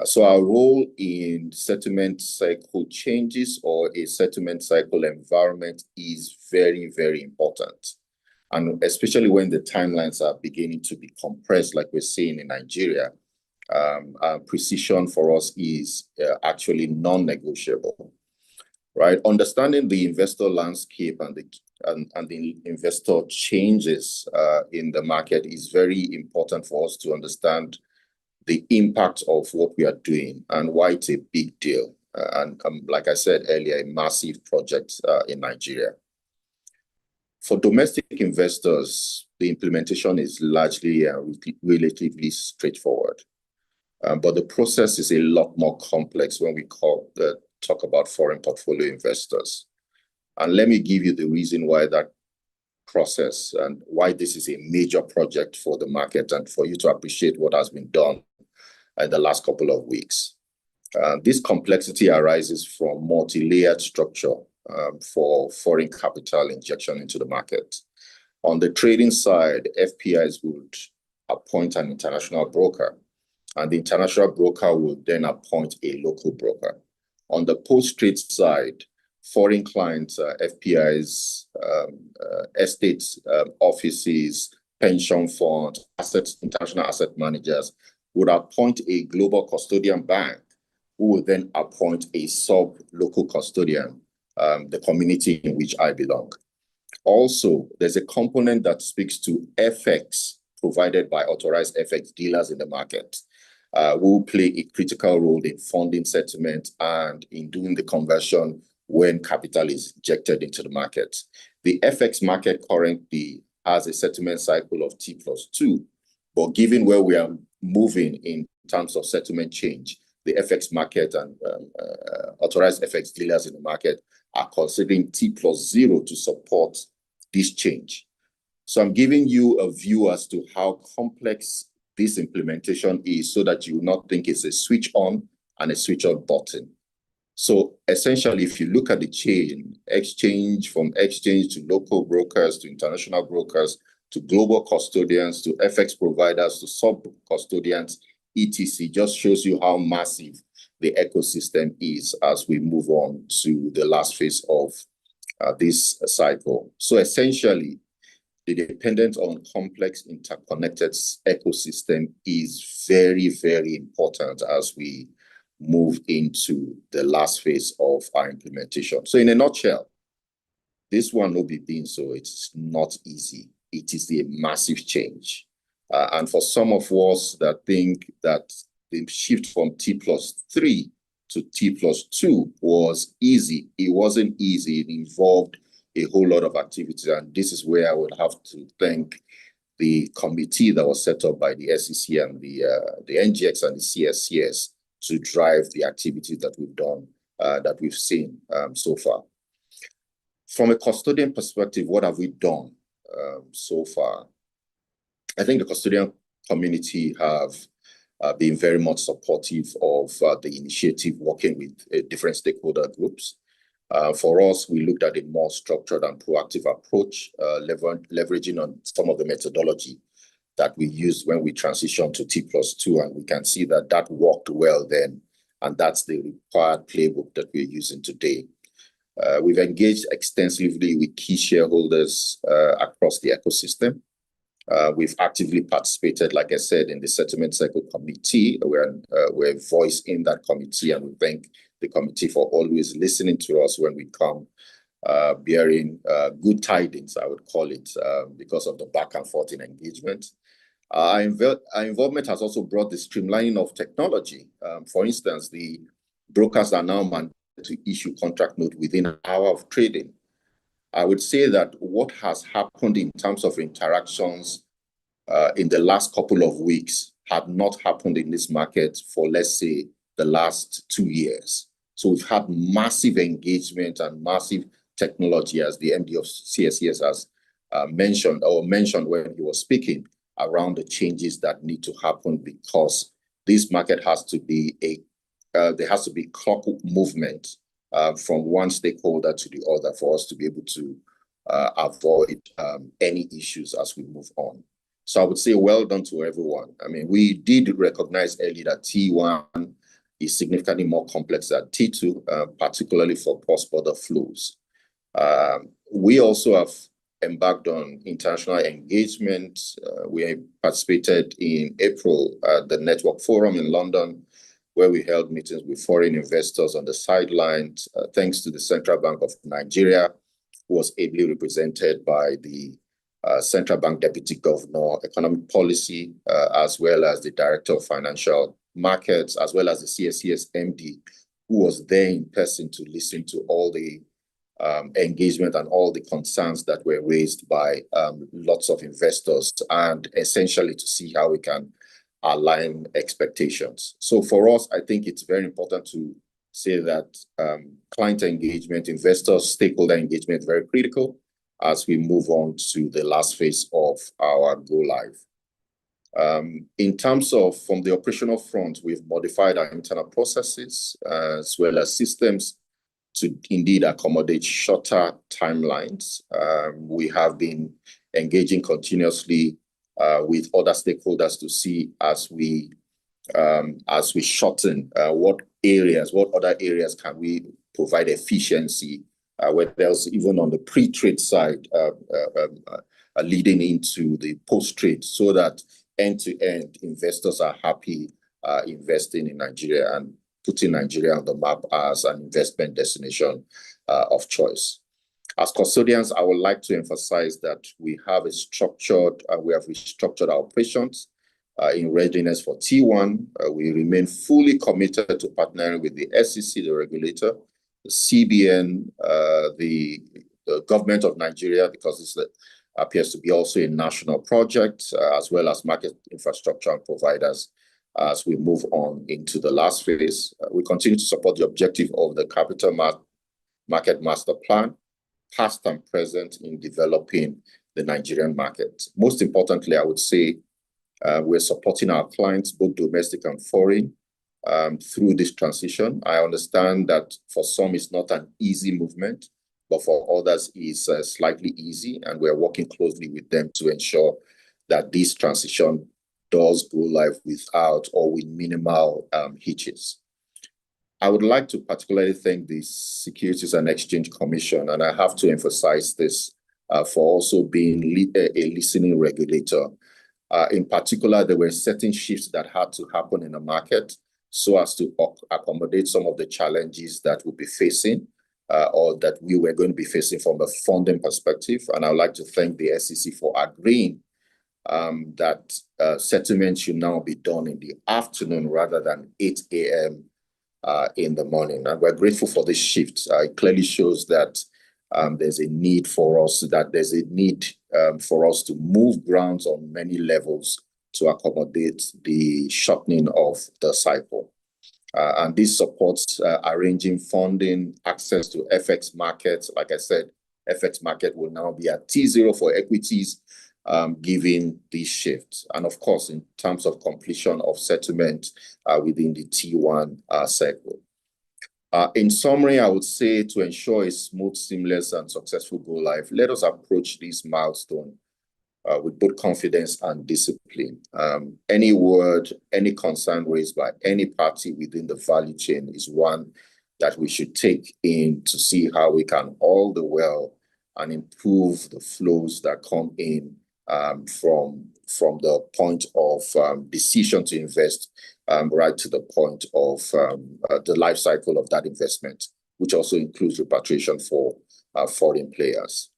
So our role in settlement cycle changes or a settlement cycle environment is very, very important. And especially when the timelines are beginning to be compressed, like we're seeing in Nigeria, precision for us is actually non-negotiable, right? Understanding the investor landscape and the investor changes in the market is very important for us to understand the impact of what we are doing and why it's a big deal. And like I said earlier, a massive project in Nigeria. For domestic investors, the implementation is largely relatively straightforward. But the process is a lot more complex when we talk about foreign portfolio investors. And let me give you the reason why that process and why this is a major project for the market and for you to appreciate what has been done in the last couple of weeks. This complexity arises from multi-layered structure for foreign capital injection into the market. On the trading side, FPIs would appoint an international broker, and the international broker would then appoint a local broker. On the post-trade side, foreign clients, FPIs, estates, offices, pension funds, international asset managers would appoint a global custodian bank who would then appoint a sub-local custodian, the community in which I belong. Also, there's a component that speaks to FX provided by authorized FX dealers in the market, who will play a critical role in funding settlement and in doing the conversion when capital is injected into the market. The FX market currently has a settlement cycle of T+2, but given where we are moving in terms of settlement change, the FX market and authorized FX dealers in the market are considering T+0 to support this change. So I'm giving you a view as to how complex this implementation is so that you will not think it's a switch on and a switch off button. So essentially, if you look at the chain, from exchange to local brokers, to international brokers, to global custodians, to FX providers, to sub-custodians, etc., just shows you how massive the ecosystem is as we move on to the last phase of this cycle. So essentially, the dependence on complex interconnected ecosystem is very, very important as we move into the last phase of our implementation. So in a nutshell, this one will be being so it's not easy. It is a massive change. And for some of us that think that the shift from T+3 to T+2 was easy, it wasn't easy. It involved a whole lot of activities. And this is where I would have to thank the committee that was set up by the SEC and the NGX and the CSCS to drive the activities that we've done, that we've seen so far. From a custodian perspective, what have we done so far? I think the custodian community have been very much supportive of the initiative, working with different stakeholder groups. For us, we looked at a more structured and proactive approach, leveraging on some of the methodology that we used when we transitioned to T+2, and we can see that that worked well then, and that's the required playbook that we're using today. We've engaged extensively with key shareholders across the ecosystem. We've actively participated, like I said, in the Settlement Cycle Committee. We're voiced in that committee, and we thank the committee for always listening to us when we come, bearing good tidings, I would call it, because of the back and forth in engagement. Our involvement has also brought the streamlining of technology. For instance, the brokers are now mandated to issue contract note within an hour of trading. I would say that what has happened in terms of interactions in the last couple of weeks had not happened in this market for, let's say, the last 2 years. So we've had massive engagement and massive technology, as the MD of CSCS has mentioned when he was speaking, around the changes that need to happen, because this market has to be there has to be clock movement from one stakeholder to the other for us to be able to avoid any issues as we move on. So I would say well done to everyone. I mean, we did recognize early that T1 is significantly more complex than T2, particularly for cross-border flows. We also have embarked on international engagement. We participated in April at the Network Forum in London, where we held meetings with foreign investors on the sidelines, thanks to the Central Bank of Nigeria, who was ably represented by the Central Bank Deputy Governor, Economic Policy, as well as the Director of Financial Markets, as well as the CSCS MD, who was there in person to listen to all the engagement and all the concerns that were raised by lots of investors, and essentially to see how we can align expectations. So for us, I think it's very important to say that client engagement, investors, stakeholder engagement is very critical as we move on to the last phase of our go live. In terms of from the operational front, we've modified our internal processes as well as systems to indeed accommodate shorter timelines. We have been engaging continuously with other stakeholders to see as we shorten what other areas can we provide efficiency, where there's even on the pre-trade side, leading into the post-trade, so that end-to-end investors are happy investing in Nigeria and putting Nigeria on the map as an investment destination of choice. As custodians, I would like to emphasize that we have restructured our operations in readiness for T1. We remain fully committed to partnering with the SEC, the regulator, the CBN, the government of Nigeria, because this appears to be also a national project, as well as market infrastructure and providers as we move on into the last phase. We continue to support the objective of the Capital Market Master Plan, past and present, in developing the Nigerian market. Most importantly, I would say we're supporting our clients, both domestic and foreign, through this transition. I understand that for some it's not an easy movement, but for others it's slightly easy, and we're working closely with them to ensure that this transition does go live without or with minimal hitches. I would like to particularly thank the Securities and Exchange Commission, and I have to emphasize this, for also being a listening regulator. In particular, there were certain shifts that had to happen in the market so as to accommodate some of the challenges that we'll be facing, or that we were going to be facing from a funding perspective. And I'd like to thank the SEC for agreeing that settlement should now be done in the afternoon rather than 8 a.m. In the morning. And we're grateful for this shift. It clearly shows that there's a need for us, for us to move grounds on many levels to accommodate the shortening of the cycle. And this supports arranging funding, access to FX markets. Like I said, FX market will now be at T0 for equities, given this shift. And of course, in terms of completion of settlement within the T1 cycle. In summary, I would say to ensure a smooth, seamless, and successful go live, let us approach this milestone with both confidence and discipline. Any word, any concern raised by any party within the value chain is one that we should take in to see how we can all the well and improve the flows that come in from the point of decision to invest right to the point of the life cycle of that investment, which also includes repatriation for foreign players.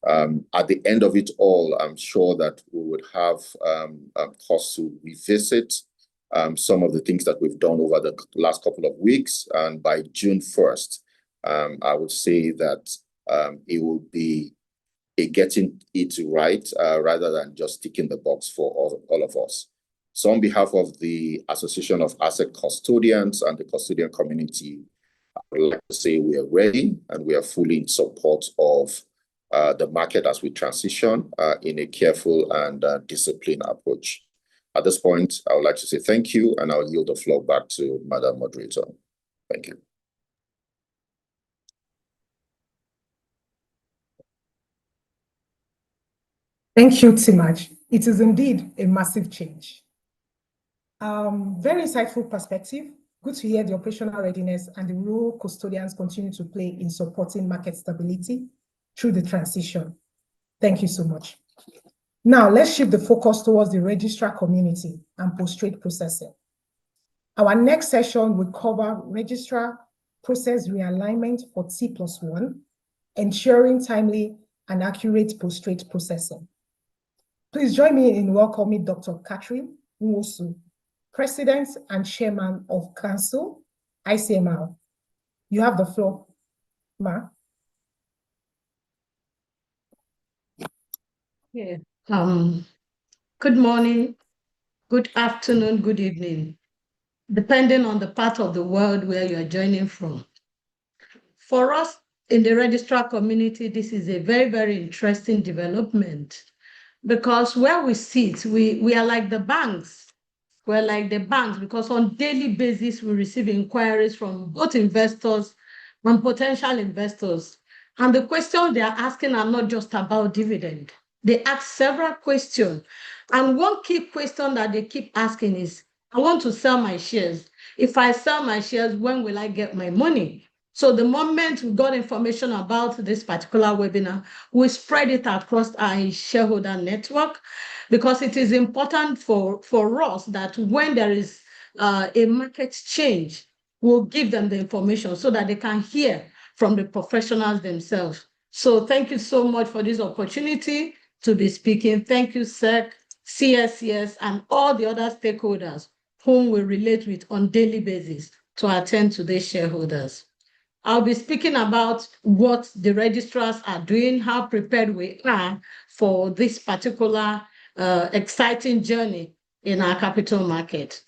At the end of it all, I'm sure that we would have cause to revisit some of the things that we've done over the last couple of weeks. And by June 1st, I would say that it will be getting it right rather than just ticking the box for all of us. So on behalf of the Association of Asset Custodians and the custodian community, I would like to say we are ready and we are fully in support of the market as we transition in a careful and disciplined approach. At this point, I would like to say thank you, and I'll yield the floor back to Madam Moderator. Thank you. Thank you, Timaj. It is indeed a massive change. Very insightful perspective. Good to hear the operational readiness and the role custodians continue to play in supporting market stability through the transition. Thank you so much. Now, let's shift the focus towards the registrar community and post-trade processing. Our next session will cover registrar process realignment for T+1, ensuring timely and accurate post-trade processing. Please join me in welcoming Dr. Catherine Nwosu, President and Chairman of Council, ICMR. You have the floor, Ma. Yeah. Good morning, good afternoon, good evening, depending on the part of the world where you are joining from. For us in the registrar community, this is a very, very interesting development because where we sit, we are like the banks. We're like the banks because on daily basis, we receive inquiries from both investors and potential investors. And the questions they are asking are not just about dividend. They ask several questions. And one key question that they keep asking is, I want to sell my shares. If I sell my shares, when will I get my money? So the moment we got information about this particular webinar, we spread it across our shareholder network because it is important for us that when there is a market change, we'll give them the information so that they can hear from the professionals themselves. So thank you so much for this opportunity to be speaking. Thank you, SEC, CSCS, and all the other stakeholders whom we relate with on daily basis to attend to these shareholders. I'll be speaking about what the registrars are doing, how prepared we are for this particular exciting journey in our capital market.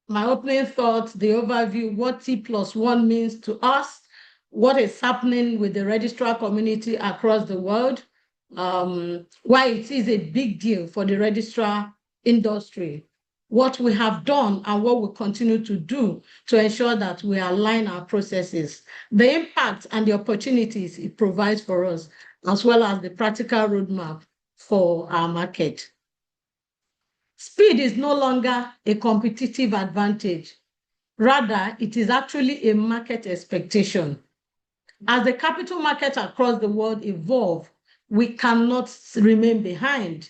My opening thoughts, the overview, what T+1 means to us, what is happening with the registrar community across the world, why it is a big deal for the registrar industry, what we have done and what we continue to do to ensure that we align our processes, the impact and the opportunities it provides for us, as well as the practical roadmap for our market. Speed is no longer a competitive advantage. Rather, it is actually a market expectation. As the capital markets across the world evolve, we cannot remain behind.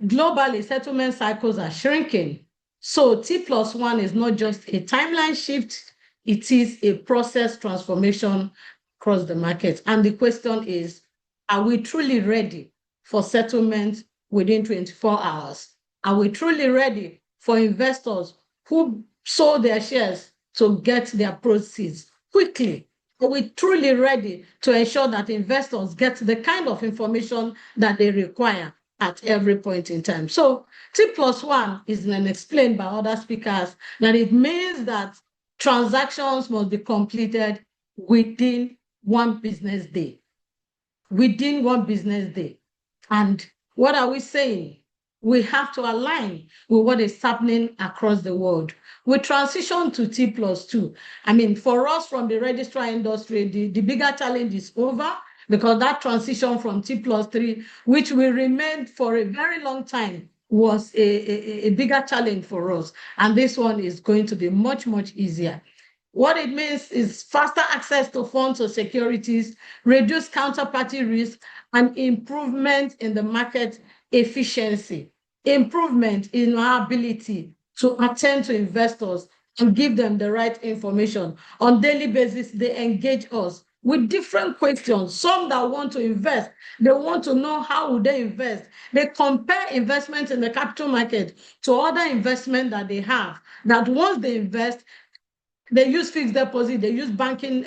Globally, settlement cycles are shrinking. So T+1 is not just a timeline shift, it is a process transformation across the market. And the question is, are we truly ready for settlement within 24 hours? Are we truly ready for investors who sold their shares to get their proceeds quickly? Are we truly ready to ensure that investors get the kind of information that they require at every point in time? So T+1 is then explained by other speakers that it means that transactions must be completed within 1 business day. Within 1 business day. And what are we saying? We have to align with what is happening across the world. We transition to T+2. I mean, for us from the registrar industry, the bigger challenge is over, because that transition from T+3, which we remained for a very long time, was a bigger challenge for us. And this one is going to be much, much easier. What it means is faster access to funds or securities, reduced counterparty risk, and improvement in the market efficiency, improvement in our ability to attend to investors and give them the right information. On daily basis, they engage us with different questions. Some that want to invest, they want to know how would they invest. They compare investment in the capital market to other investment that they have, that once they invest, they use fixed deposit, they use banking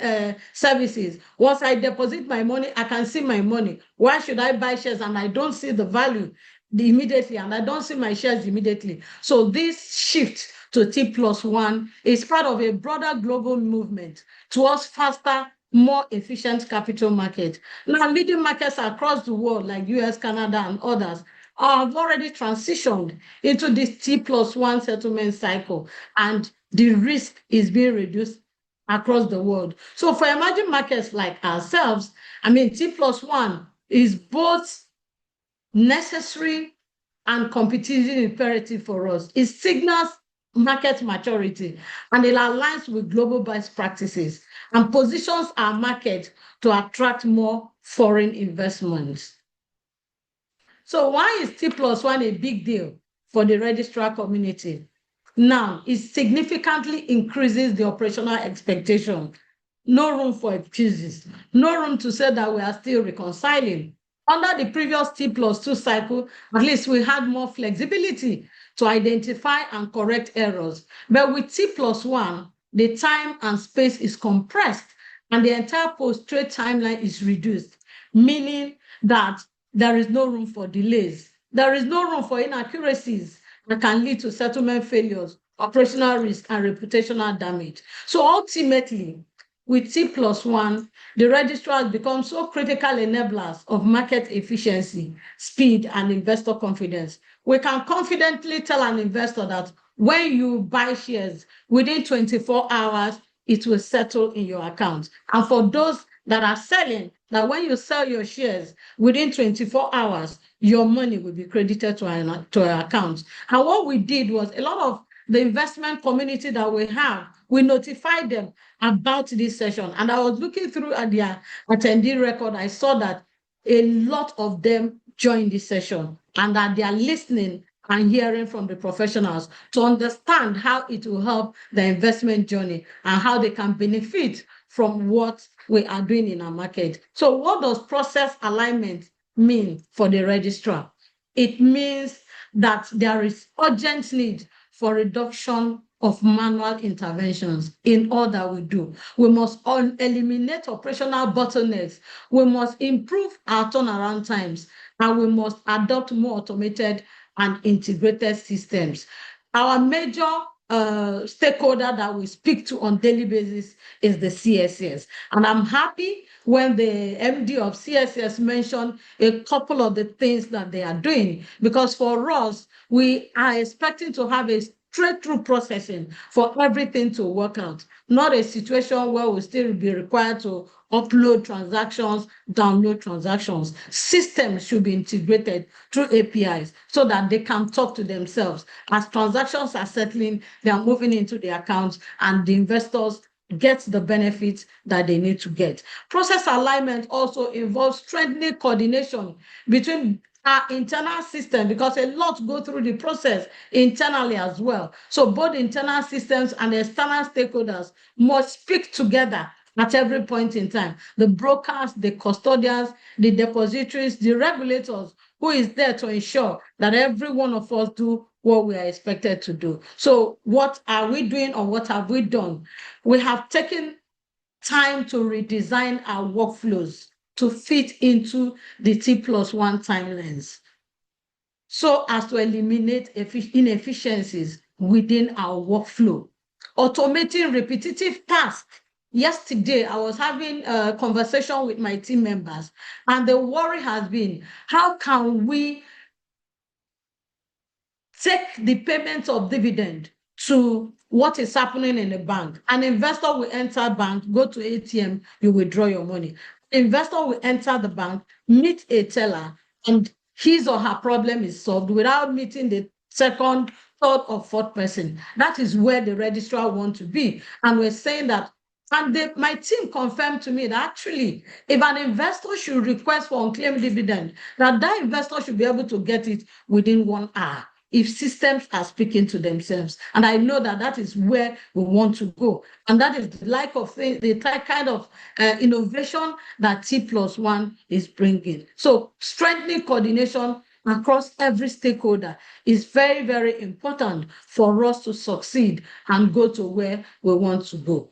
services. Once I deposit my money, I can see my money. Why should I buy shares and I don't see the value immediately, and I don't see my shares immediately? So this shift to T+1 is part of a broader global movement towards faster, more efficient capital market. Now, leading markets across the world like US, Canada, and others have already transitioned into this T+1 settlement cycle, and the risk is being reduced across the world. So for emerging markets like ourselves, I mean, T+1 is both necessary and competitive imperative for us. It signals market maturity, and it aligns with global best practices and positions our market to attract more foreign investments. So why is T+1 a big deal for the registrar community? Now, it significantly increases the operational expectation. No room for excuses. No room to say that we are still reconciling. Under the previous T+2 cycle, at least we had more flexibility to identify and correct errors. But with T+1, the time and space is compressed, and the entire post-trade timeline is reduced, meaning that there is no room for delays. There is no room for inaccuracies that can lead to settlement failures, operational risk, and reputational damage. So ultimately, with T+1, the registrar has become so critical enablers of market efficiency, speed, and investor confidence. We can confidently tell an investor that when you buy shares, within 24 hours, it will settle in your account. And for those that are selling, that when you sell your shares, within 24 hours, your money will be credited to our account. And what we did was, a lot of the investment community that we have, we notified them about this session. And I was looking through at their attendee record, I saw that a lot of them joined this session, and that they are listening and hearing from the professionals to understand how it will help the investment journey and how they can benefit from what we are doing in our market. So what does process alignment mean for the registrar? It means that there is urgent need for reduction of manual interventions in all that we do. We must eliminate operational bottlenecks. We must improve our turnaround times, and we must adopt more automated and integrated systems. Our major stakeholder that we speak to on daily basis is the CSS. And I'm happy when the MD of CSS mentioned a couple of the things that they are doing, because for us, we are expecting to have a straight-through processing for everything to work out, not a situation where we'll still be required to upload transactions, download transactions. Systems should be integrated through APIs so that they can talk to themselves. As transactions are settling, they are moving into the accounts, and the investors get the benefits that they need to get. Process alignment also involves strengthening coordination between our internal system, because a lot go through the process internally as well. So both internal systems and external stakeholders must speak together at every point in time. The brokers, the custodians, the depositories, the regulators, who is there to ensure that every one of us do what we are expected to do. So what are we doing, or what have we done? We have taken time to redesign our workflows to fit into the T+1 timelines, so as to eliminate inefficiencies within our workflow. Automating repetitive tasks. Yesterday, I was having a conversation with my team members, and the worry has been, how can we take the payment of dividend to what is happening in the bank? An investor will enter bank, go to ATM, you withdraw your money. Investor will enter the bank, meet a teller, and his or her problem is solved without meeting the second, third, or fourth person. That is where the registrar wants to be. And we're saying that, and my team confirmed to me that actually, if an investor should request for unclaimed dividend, that investor should be able to get it within 1 hour, if systems are speaking to themselves. And I know that that is where we want to go. And that is the like of thing, the kind of innovation that T+1 is bringing. So strengthening coordination across every stakeholder is very, very important for us to succeed and go to where we want to go.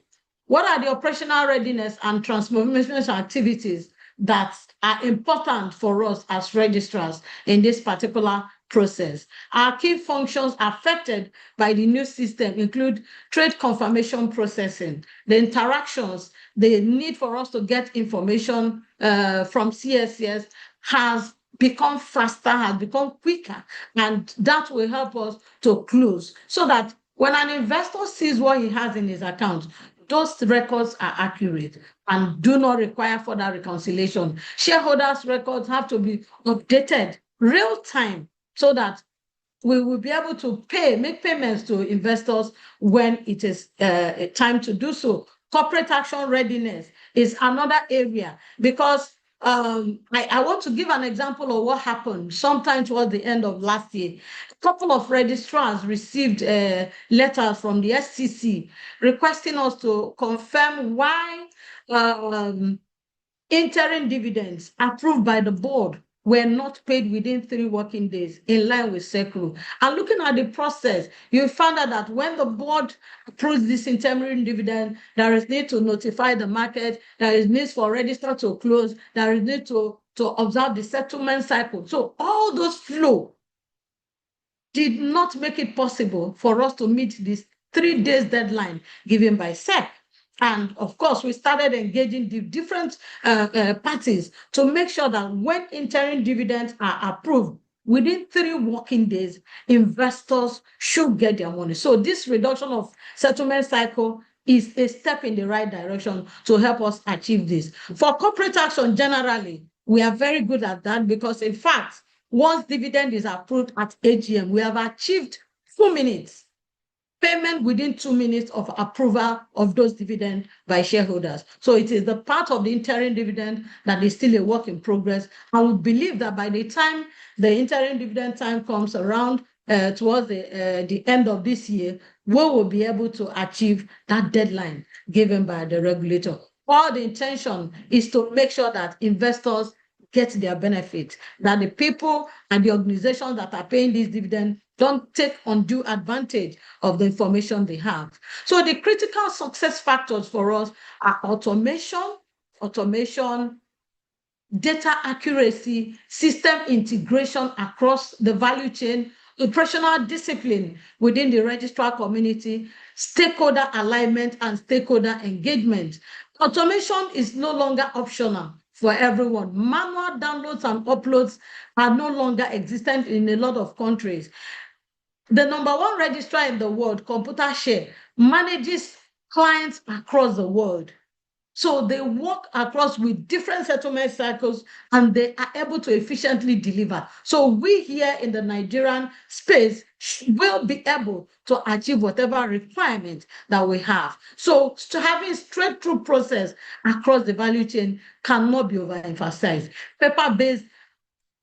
What are the operational readiness and transformation activities that are important for us as registrars in this particular process? Our key functions affected by the new system include trade confirmation processing, the interactions, the need for us to get information from CSCS has become faster, has become quicker, and that will help us to close, so that when an investor sees what he has in his account, those records are accurate and do not require further reconciliation. Shareholders' records have to be updated real time so that we will be able to make payments to investors when it is time to do so. Corporate action readiness is another area, because I want to give an example of what happened sometime towards the end of last year. A couple of registrars received letters from the SEC requesting us to confirm why interim dividends approved by the board were not paid within 3 working days, in line with SECRU. And looking at the process, you found out that when the board approves this interim dividend, there is need to notify the market, there is need for register to close, there is need to observe the settlement cycle. So all those flow did not make it possible for us to meet this 3 days deadline given by SEC. And of course, we started engaging the different parties to make sure that when interim dividends are approved, within 3 working days, investors should get their money. So this reduction of settlement cycle is a step in the right direction to help us achieve this. For corporate action generally, we are very good at that, because in fact, once dividend is approved at AGM, we have achieved 2 minutes payment within 2 minutes of approval of those dividends by shareholders. So it is the part of the interim dividend that is still a work in progress. And we believe that by the time the interim dividend time comes around towards the end of this year, we will be able to achieve that deadline given by the regulator. All the intention is to make sure that investors get their benefit, that the people and the organizations that are paying this dividend don't take undue advantage of the information they have. So the critical success factors for us are automation, data accuracy, system integration across the value chain, operational discipline within the registrar community, stakeholder alignment, and stakeholder engagement. Automation is no longer optional for everyone. Manual downloads and uploads are no longer existent in a lot of countries. The #1 registrar in the world, Computershare, manages clients across the world. So they work across with different settlement cycles and they are able to efficiently deliver. So we here in the Nigerian space will be able to achieve whatever requirement that we have. So having straight through process across the value chain cannot be overemphasized. Paper-based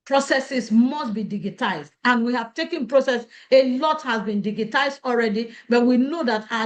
processes must be digitized, and we have taken process. A lot has been digitized already, but we know that our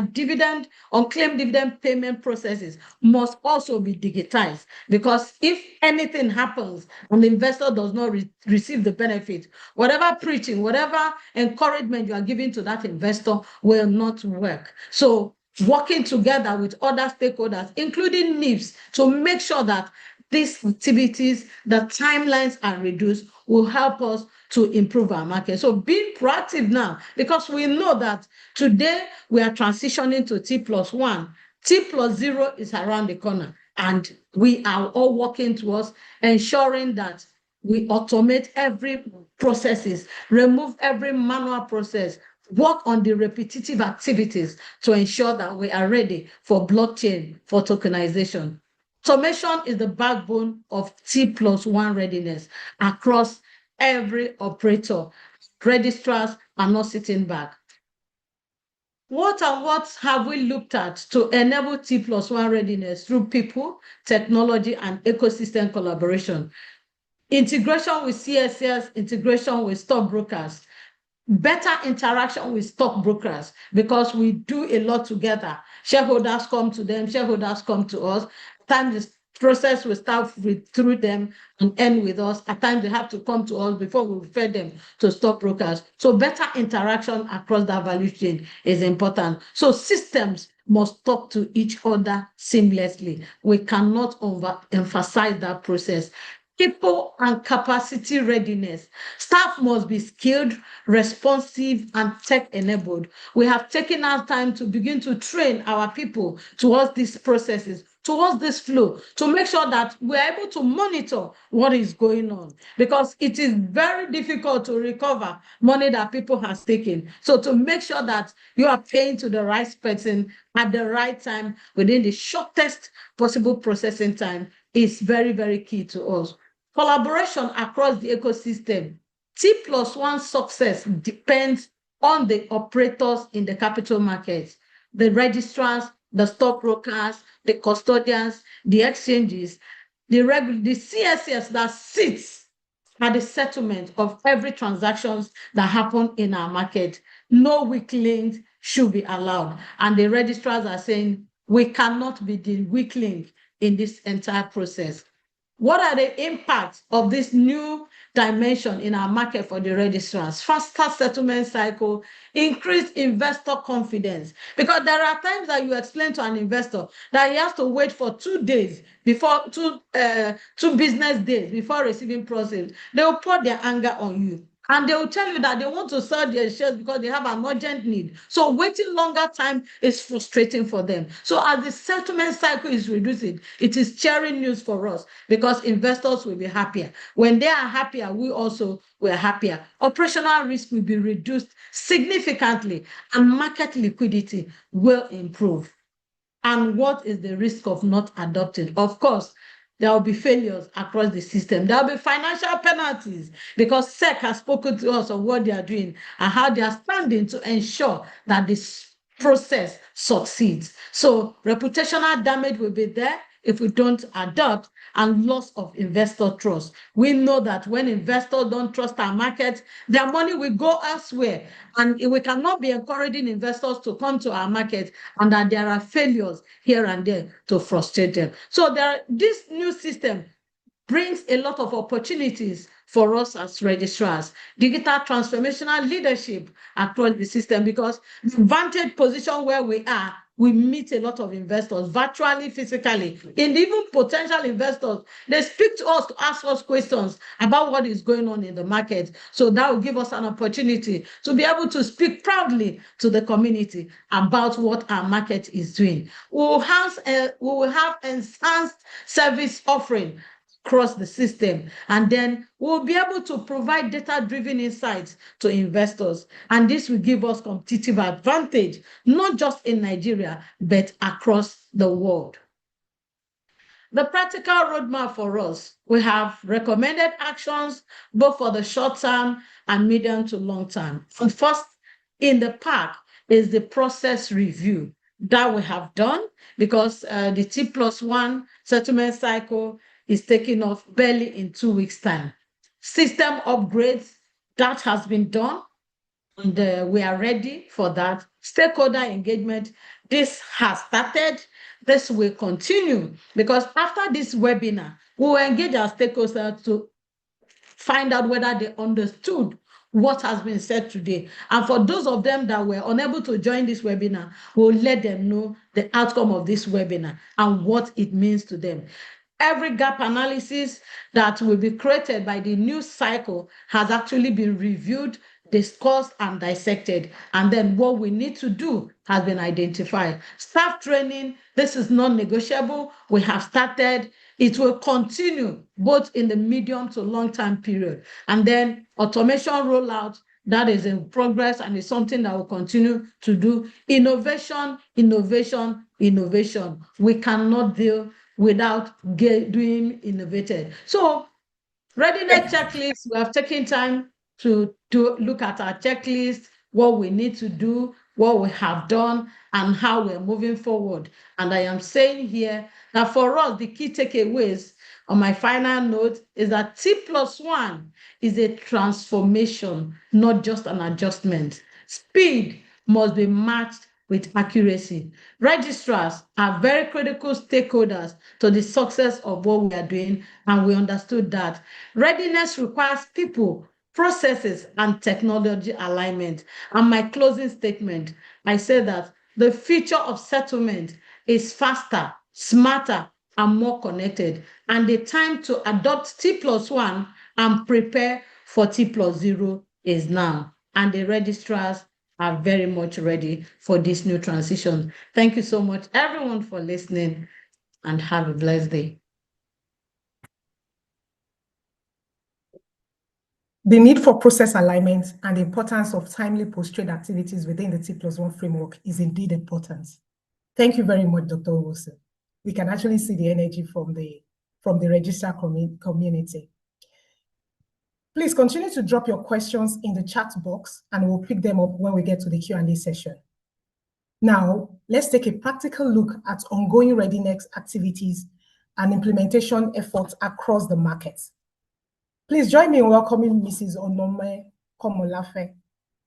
unclaimed dividend payment processes must also be digitized, because if anything happens and the investor does not receive the benefit, whatever preaching, whatever encouragement you are giving to that investor will not work. So working together with other stakeholders, including NIFs, to make sure that these activities, the timelines are reduced, will help us to improve our market. So being proactive now, because we know that today we are transitioning to T+1. T+0 is around the corner, and we are all working towards ensuring that we automate every processes, remove every manual process, work on the repetitive activities to ensure that we are ready for blockchain, for tokenization. Automation is the backbone of T+1 readiness across every operator. Registrars are not sitting back. What have we looked at to enable T+1 readiness through people, technology, and ecosystem collaboration? Integration with CSCS, integration with stockbrokers, better interaction with stockbrokers, because we do a lot together. Shareholders come to them, shareholders come to us. At times the process will start through them and end with us. At times they have to come to us before we refer them to stockbrokers. So better interaction across that value chain is important. So systems must talk to each other seamlessly. We cannot overemphasize that process. People and capacity readiness. Staff must be skilled, responsive, and tech-enabled. We have taken our time to begin to train our people towards these processes, towards this flow, to make sure that we're able to monitor what is going on, because it is very difficult to recover money that people have taken. So to make sure that you are paying to the right person at the right time within the shortest possible processing time is very, very key to us. Collaboration across the ecosystem. T+1 success depends on the operators in the capital markets, the registrars, the stockbrokers, the custodians, the exchanges, the CSCS that sits at the settlement of every transactions that happen in our market. No weak links should be allowed. And the registrars are saying we cannot be the weak link in this entire process. What are the impacts of this new dimension in our market for the registrars? Faster settlement cycle, increased investor confidence. Because there are times that you explain to an investor that he has to wait for 2 days before, two business days before receiving proceeds. They will pour their anger on you. And they will tell you that they want to sell their shares because they have an urgent need. So waiting longer time is frustrating for them. So as the settlement cycle is reducing, it is cheering news for us, because investors will be happier. When they are happier, we also were happier. Operational risk will be reduced significantly and market liquidity will improve. And what is the risk of not adopting? Of course, there will be failures across the system. There will be financial penalties, because SEC has spoken to us of what they are doing and how they are standing to ensure that this process succeeds. So reputational damage will be there if we don't adopt, and loss of investor trust. We know that when investors don't trust our market, their money will go elsewhere. And we cannot be encouraging investors to come to our market and that there are failures here and there to frustrate them. So this new system brings a lot of opportunities for us as registrars. Digital transformational leadership across the system, because the vantage position where we are we meet a lot of investors virtually, physically, and even potential investors. They speak to us to ask us questions about what is going on in the market. So that will give us an opportunity to be able to speak proudly to the community about what our market is doing. We will have enhanced service offering across the system, and then we'll be able to provide data-driven insights to investors, and this will give us competitive advantage, not just in Nigeria, but across the world. The practical roadmap for us, we have recommended actions both for the short term and medium to long term. And first in the pack is the process review that we have done, because the T+1 settlement cycle is taking off barely in 2 weeks' time. System upgrades, that has been done, and we are ready for that. Stakeholder engagement, this has started. This will continue, because after this webinar, we will engage our stakeholders to find out whether they understood what has been said today. And for those of them that were unable to join this webinar, we'll let them know the outcome of this webinar and what it means to them. Every gap analysis that will be created by the new cycle has actually been reviewed, discussed, and dissected. And then what we need to do has been identified. Staff training, this is non-negotiable. We have started. It will continue both in the medium to long-term period. And then automation rollout, that is in progress and is something that will continue to do. Innovation, innovation, innovation. We cannot deal without doing innovated. So readiness checklist, we have taken time to look at our checklist, what we need to do, what we have done, and how we're moving forward. And I am saying here that for us, the key takeaways on my final note is that T+1 is a transformation, not just an adjustment. Speed must be matched with accuracy. Registrars are very critical stakeholders to the success of what we are doing, and we understood that. Readiness requires people, processes, and technology alignment. And my closing statement, I say that the future of settlement is faster, smarter, and more connected. And the time to adopt T+1 and prepare for T+0 is now. And the registrars are very much ready for this new transition. Thank you so much, everyone, for listening, and have a blessed day. The need for process alignment and the importance of timely post-trade activities within the T+1 framework is indeed important. Thank you very much, Dr. Wilson. We can actually see the energy from the registrar community. Please continue to drop your questions in the chat box, and we'll pick them up when we get to the Q&A session. Now, let's take a practical look at ongoing readiness activities and implementation efforts across the markets. Please join me in welcoming Mrs. Onome Komolafe,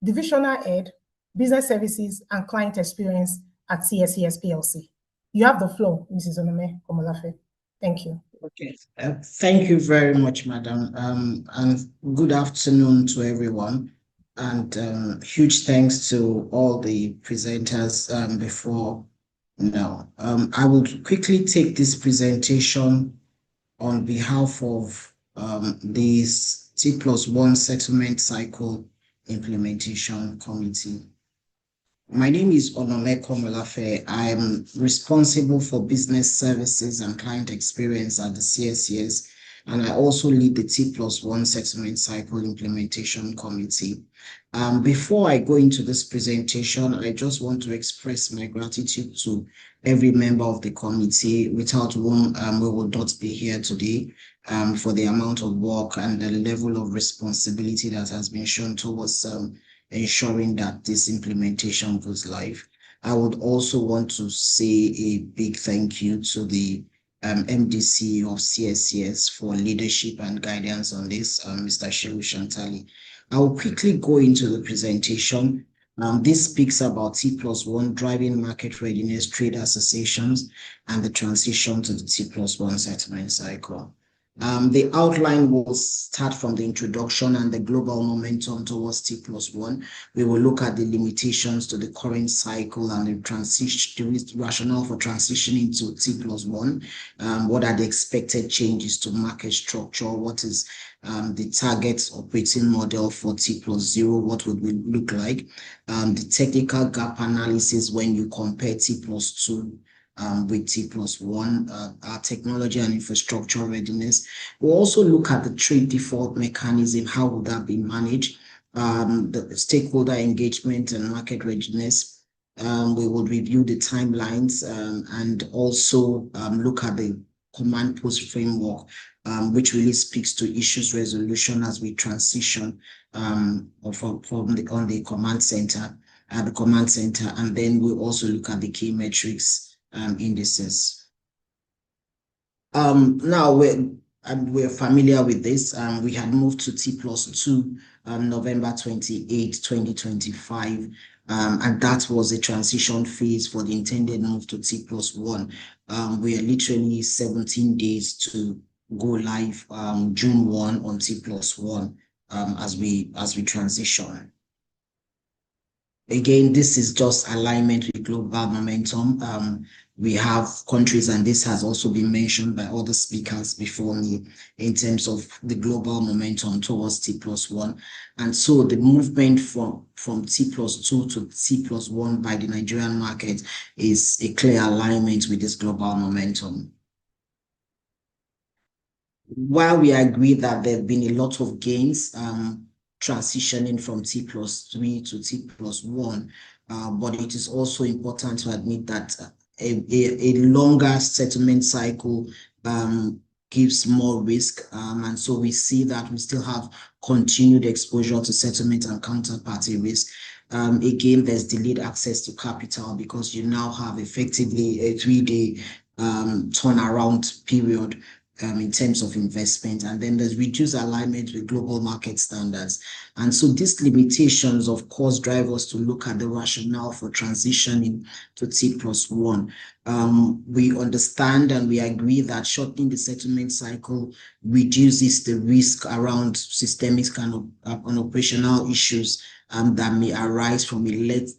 Divisional Head, Business Services and Client Experience at CSES PLC. You have the floor, Mrs. Onome Komolafe. Thank you. Okay, thank you very much, Madam, and good afternoon to everyone. And huge thanks to all the presenters before now. I will quickly take this presentation on behalf of this T+1 Settlement Cycle Implementation Committee. My name is Onome Komolafe. I am responsible for business services and client experience at the CSES, and I also lead the T+1 Settlement Cycle Implementation Committee. Before I go into this presentation, I just want to express my gratitude to every member of the committee, without whom we would not be here today, for the amount of work and the level of responsibility that has been shown towards ensuring that this implementation goes live. I would also want to say a big thank you to the MDC of CSES for leadership and guidance on this, Mr. Shehu Shantali. I will quickly go into the presentation. This speaks about T+1 driving market readiness trade associations and the transition to the T+1 settlement cycle. The outline will start from the introduction and the global momentum towards T+1. We will look at the limitations to the current cycle and the rationale for transitioning to T+1. What are the expected changes to market structure? What is the target operating model for T+0? What would it look like? The technical gap analysis when you compare T+2 with T+1, our technology and infrastructure readiness. We'll also look at the trade default mechanism. How would that be managed? The stakeholder engagement and market readiness. We will review the timelines and also look at the command post framework, which really speaks to issues resolution as we transition on the command center, and then we'll also look at the key metrics indices. Now we're familiar with this. We had moved to T+2 November 28, 2025, and that was a transition phase for the intended move to T+1. We are literally 17 days to go live June 1 on T+1 as we transition. Again, this is just alignment with global momentum. We have countries, and this has also been mentioned by other speakers before me, in terms of the global momentum towards T+1. And so the movement from T+2 to T+1 by the Nigerian market is a clear alignment with this global momentum. While we agree that there have been a lot of gains transitioning from T+3 to T+1, but it is also important to admit that a longer settlement cycle gives more risk, and so we see that we still have continued exposure to settlement and counterparty risk. Again, there's delayed access to capital because you now have effectively a 3-day turnaround period in terms of investment, and then there's reduced alignment with global market standards. And so these limitations, of course, drive us to look at the rationale for transitioning to T+1. We understand and we agree that shortening the settlement cycle reduces the risk around systemic kind of operational issues that may arise from a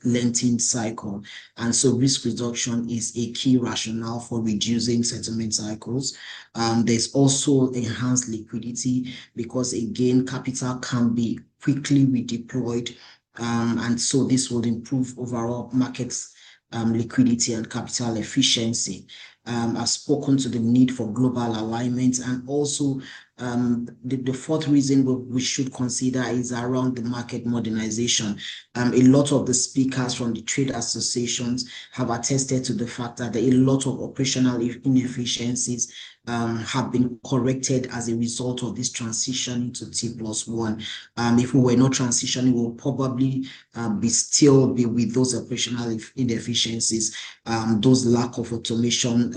lengthened cycle. And so risk reduction is a key rationale for reducing settlement cycles. There's also enhanced liquidity because, again, capital can be quickly redeployed. And so this will improve overall markets liquidity and capital efficiency. I've spoken to the need for global alignment, and also the fourth reason we should consider is around the market modernization. A lot of the speakers from the trade associations have attested to the fact that a lot of operational inefficiencies have been corrected as a result of this transition into T+1. If we were not transitioning, we'll probably still be with those operational inefficiencies, those lack of automation,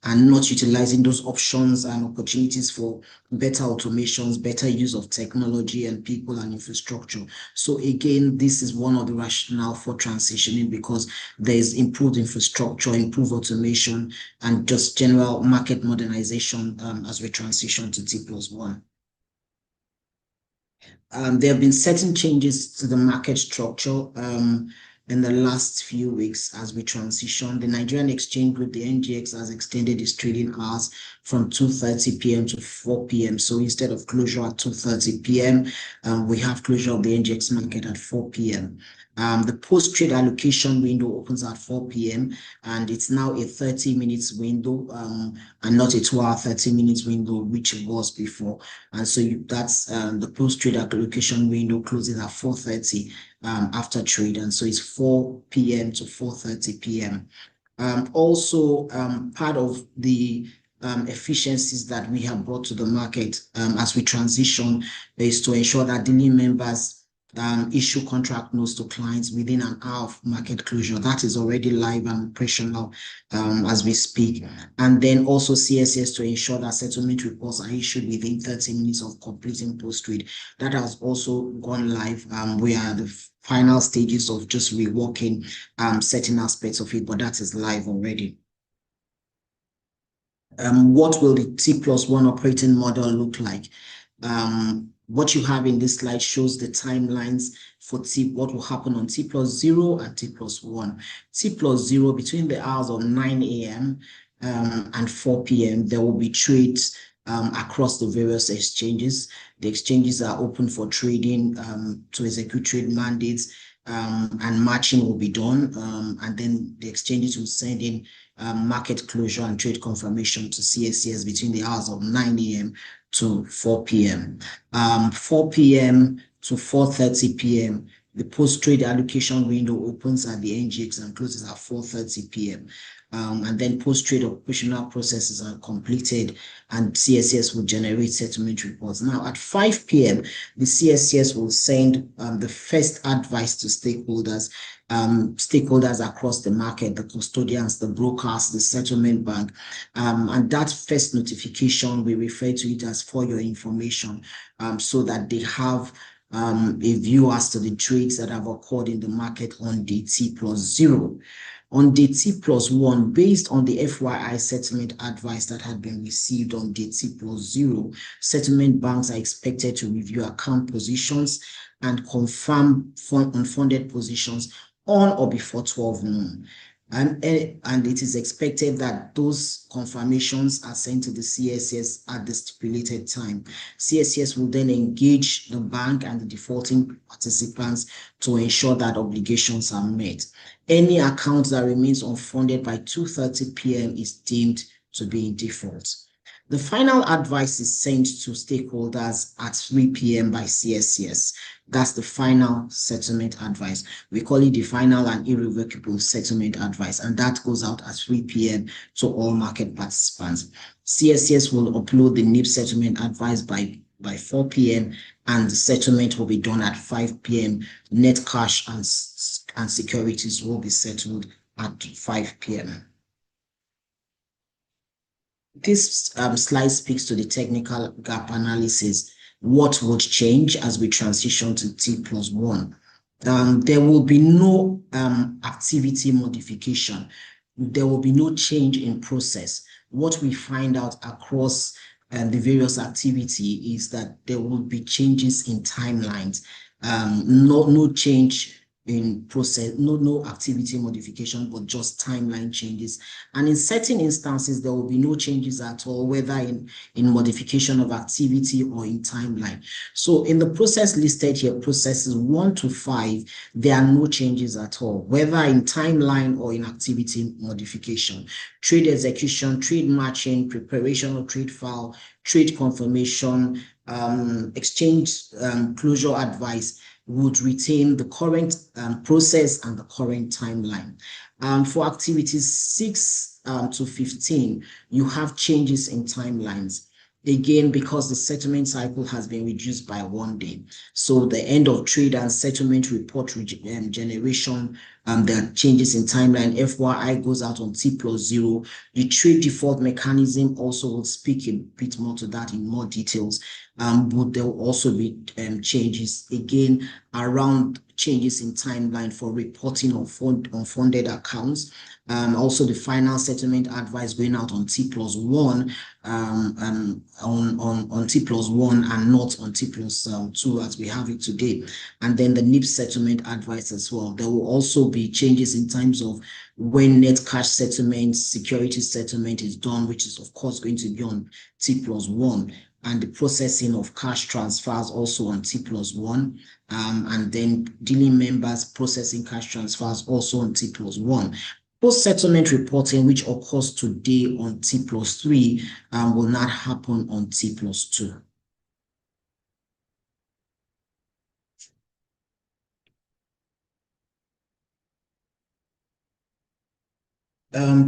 and not utilizing those options and opportunities for better automations, better use of technology and people and infrastructure. So again, this is one of the rationale for transitioning, because there's improved infrastructure, improved automation, and just general market modernization as we transition to T+1. There have been certain changes to the market structure in the last few weeks as we transition. The Nigerian Exchange Group, the NGX, has extended its trading hours from 2:30 p.m. to 4 p.m. So instead of closure at 2:30 p.m., we have closure of the NGX market at 4 p.m. The post-trade allocation window opens at 4 p.m. and it's now a 30 minutes window and not a 2-hour 30 minutes window, which it was before. And so that's the post-trade allocation window closes at 4:30 after trade, and so it's 4 p.m. to 4:30 p.m. Also, part of the efficiencies that we have brought to the market as we transition is to ensure that daily members issue contract notes to clients within an hour of market closure. That is already live and operational as we speak. And then also CSS to ensure that settlement reports are issued within 30 minutes of completing post-trade. That has also gone live. We are at the final stages of just reworking certain aspects of it, but that is live already. What will the T+1 operating model look like? What you have in this slide shows the timelines for what will happen on T+0 and T+1. T+0, between the hours of 9 a.m. And 4 p.m., there will be trades across the various exchanges. The exchanges are open for trading to execute trade mandates, and matching will be done. And then the exchanges will send in market closure and trade confirmation to CSCS between the hours of 9 a.m. to 4 p.m. 4 p.m. to 4:30 p.m. The post-trade allocation window opens at the NGX and closes at 4:30 p.m. And then post-trade operational processes are completed and CSCS will generate settlement reports. Now at 5 p.m., the CSCS will send the first advice to stakeholders, across the market, the custodians, the brokers, the settlement bank. And that first notification, we refer to it as for your information, so that they have a view as to the trades that have occurred in the market on day T+0. On day T+1, based on the FYI settlement advice that had been received on day T+0, settlement banks are expected to review account positions and confirm unfunded positions on or before 12 noon. And it is expected that those confirmations are sent to the CSCS at the stipulated time. CSCS will then engage the bank and the defaulting participants to ensure that obligations are met. Any account that remains unfunded by 2:30 p.m. is deemed to be in default. The final advice is sent to stakeholders at 3 p.m. by CSCS. That's the final settlement advice. We call it the final and irrevocable settlement advice, and that goes out at 3 p.m. to all market participants. CSCS will upload the NIP settlement advice by 4 p.m. and the settlement will be done at 5 p.m. Net cash and securities will be settled at 5 p.m. This slide speaks to the technical gap analysis. What would change as we transition to T+1? There will be no activity modification. There will be no change in process. What we find out across the various activity is that there will be changes in timelines. No change in process, no activity modification, but just timeline changes. And in certain instances, there will be no changes at all, whether in modification of activity or in timeline. So in the process listed here, processes 1 to 5, there are no changes at all, whether in timeline or in activity modification. Trade execution, trade matching, preparation of trade file, trade confirmation, exchange closure advice would retain the current process and the current timeline. For activities 6 to 15, you have changes in timelines. Again, because the settlement cycle has been reduced by 1 day. So the end of trade and settlement report generation, there are changes in timeline. FYI goes out on T+0. The trade default mechanism also will speak a bit more to that in more details. But there will also be changes again around changes in timeline for reporting of unfunded accounts. Also the final settlement advice going out on T+1, on T+1 and not on T+2 as we have it today. And then the NIP settlement advice as well. There will also be changes in terms of when net cash settlement, security settlement is done, which is of course going to be on T+1. And the processing of cash transfers also on T+1, and then dealing members processing cash transfers also on T+1. Post-settlement reporting, which occurs today on T+3, will not happen on T+2.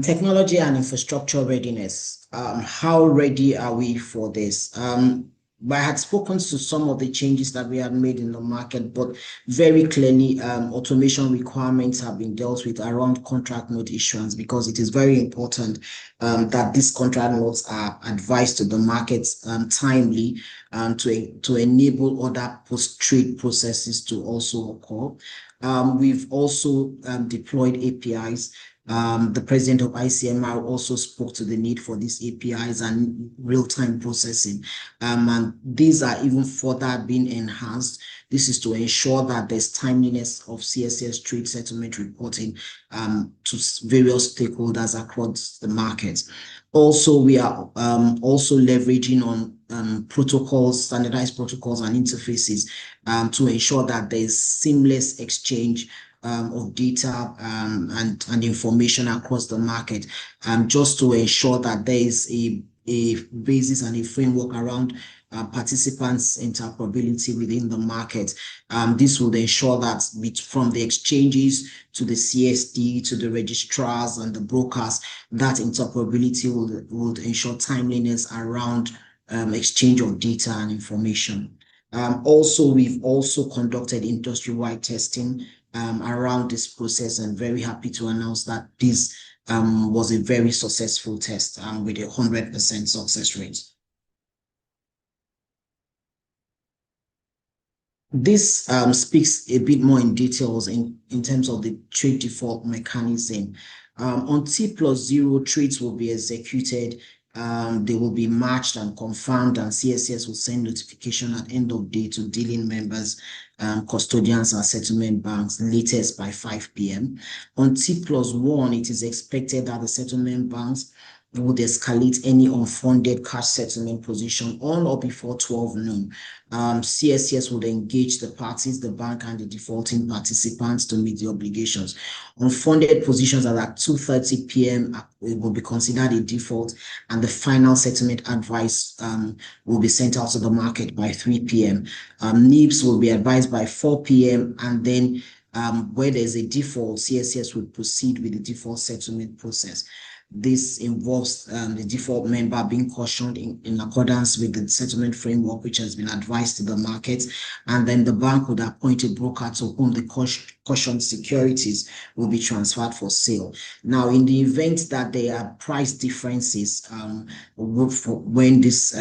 Technology and infrastructure readiness. How ready are we for this? I had spoken to some of the changes that we had made in the market, but very clearly automation requirements have been dealt with around contract note issuance, because it is very important that these contract notes are advised to the markets timely to enable other post-trade processes to also occur. We've also deployed APIs The president of ICMR also spoke to the need for these APIs and real-time processing. And these are even further being enhanced. This is to ensure that there's timeliness of CSCS trade settlement reporting to various stakeholders across the market. Also, we are also leveraging on protocols, standardized protocols and interfaces to ensure that there's seamless exchange of data and information across the market, just to ensure that there is a basis and a framework around participants' interoperability within the market. This would ensure that from the exchanges to the CSD to the registrars and the brokers, that interoperability would ensure timeliness around exchange of data and information. Also, we've also conducted industry-wide testing around this process, and very happy to announce that this was a very successful test with a 100% success rate. This speaks a bit more in details in terms of the trade default mechanism. On T+0, trades will be executed. They will be matched and confirmed, and CSCS will send notification at end of day to dealing members, custodians and settlement banks latest by 5 p.m. On T+1, it is expected that the settlement banks would escalate any unfunded cash settlement position on or before 12 noon. CSCS would engage the parties, the bank and the defaulting participants to meet the obligations. Unfunded positions at 2:30 p.m. it will be considered a default, and the final settlement advice will be sent out to the market by 3 p.m. NIBs will be advised by 4 p.m. and then where there's a default, CSCS will proceed with the default settlement process. This involves the default member being cautioned in accordance with the settlement framework, which has been advised to the market, and then the bank would appoint a broker to whom the cautioned securities will be transferred for sale. Now, in the event that there are price differences when this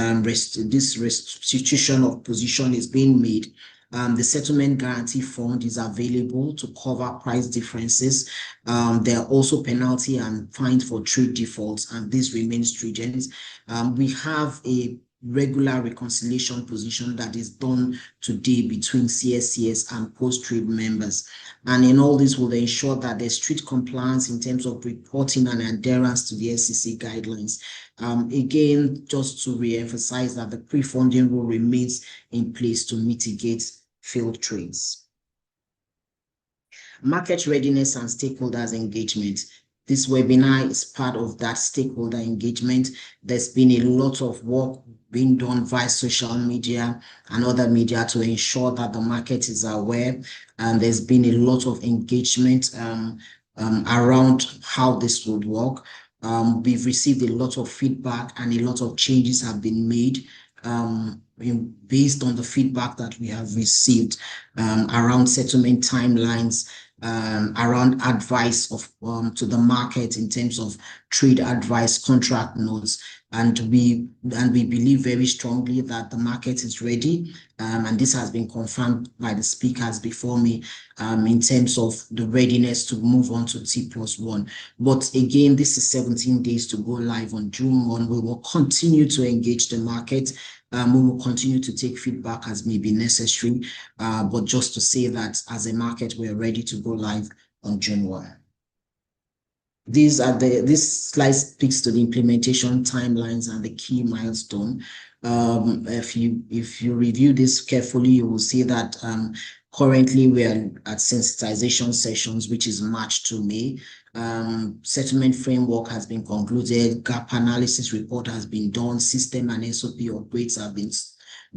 restitution of position is being made, the settlement guarantee fund is available to cover price differences. There are also penalty and fines for trade defaults, and this remains stringent. We have a regular reconciliation position that is done today between CSCS and post-trade members. And in all this will ensure that there's strict compliance in terms of reporting and adherence to the SEC guidelines. Again, just to re-emphasize that the pre-funding rule remains in place to mitigate failed trades. Market readiness and stakeholders engagement. This webinar is part of that stakeholder engagement. There's been a lot of work being done via social media and other media to ensure that the market is aware, and there's been a lot of engagement around how this would work. We've received a lot of feedback and a lot of changes have been made based on the feedback that we have received around settlement timelines, around advice to the market in terms of trade advice, contract notes, and we believe very strongly that the market is ready, and this has been confirmed by the speakers before me in terms of the readiness to move on to T+1. But again, this is 17 days to go live on June 1. We will continue to engage the market. We will continue to take feedback as may be necessary, but just to say that as a market, we are ready to go live on June 1. This slide speaks to the implementation timelines and the key milestone. If you review this carefully, you will see that currently we are at sensitization sessions, which is March to May. Settlement framework has been concluded, gap analysis report has been done, system and SOP upgrades have been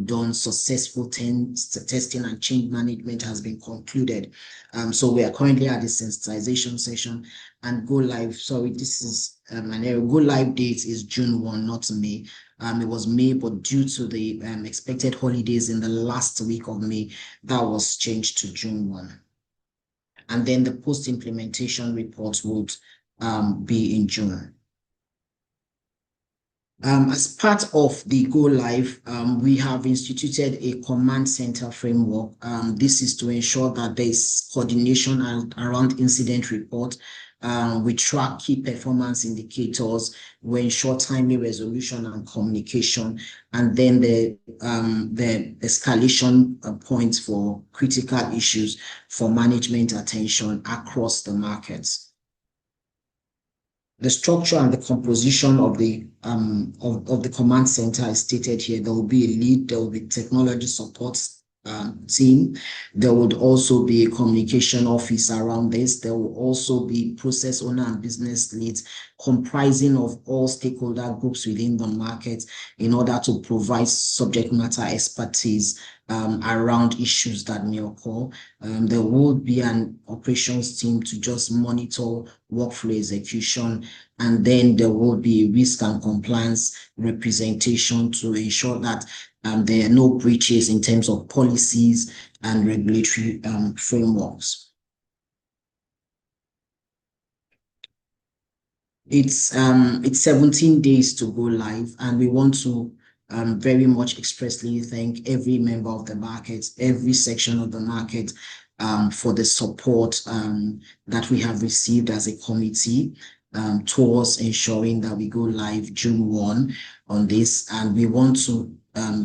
done, successful testing and change management has been concluded. So we are currently at the sensitization session, and go live, sorry, this is an error. Go live date is June 1, not May. It was May, but due to the expected holidays in the last week of May, that was changed to June 1. And then the post-implementation report would be in June. As part of the Go Live, we have instituted a command center framework. This is to ensure that there is coordination around incident report, We track key performance indicators. We ensure timely resolution and communication, and then the escalation points for critical issues for management attention across the markets. The structure and the composition of the command center is stated here. There will be a lead, there will be technology support team. There would also be a communication office around this. There will also be process owner and business leads comprising of all stakeholder groups within the market in order to provide subject matter expertise around issues that may occur. There will be an operations team to just monitor workflow execution, and then there will be risk and compliance representation to ensure that there are no breaches in terms of policies and regulatory frameworks. It's 17 days to go live, and we want to very much expressly thank every member of the market, every section of the market, for the support that we have received as a committee towards ensuring that we go live June 1 on this. And we want to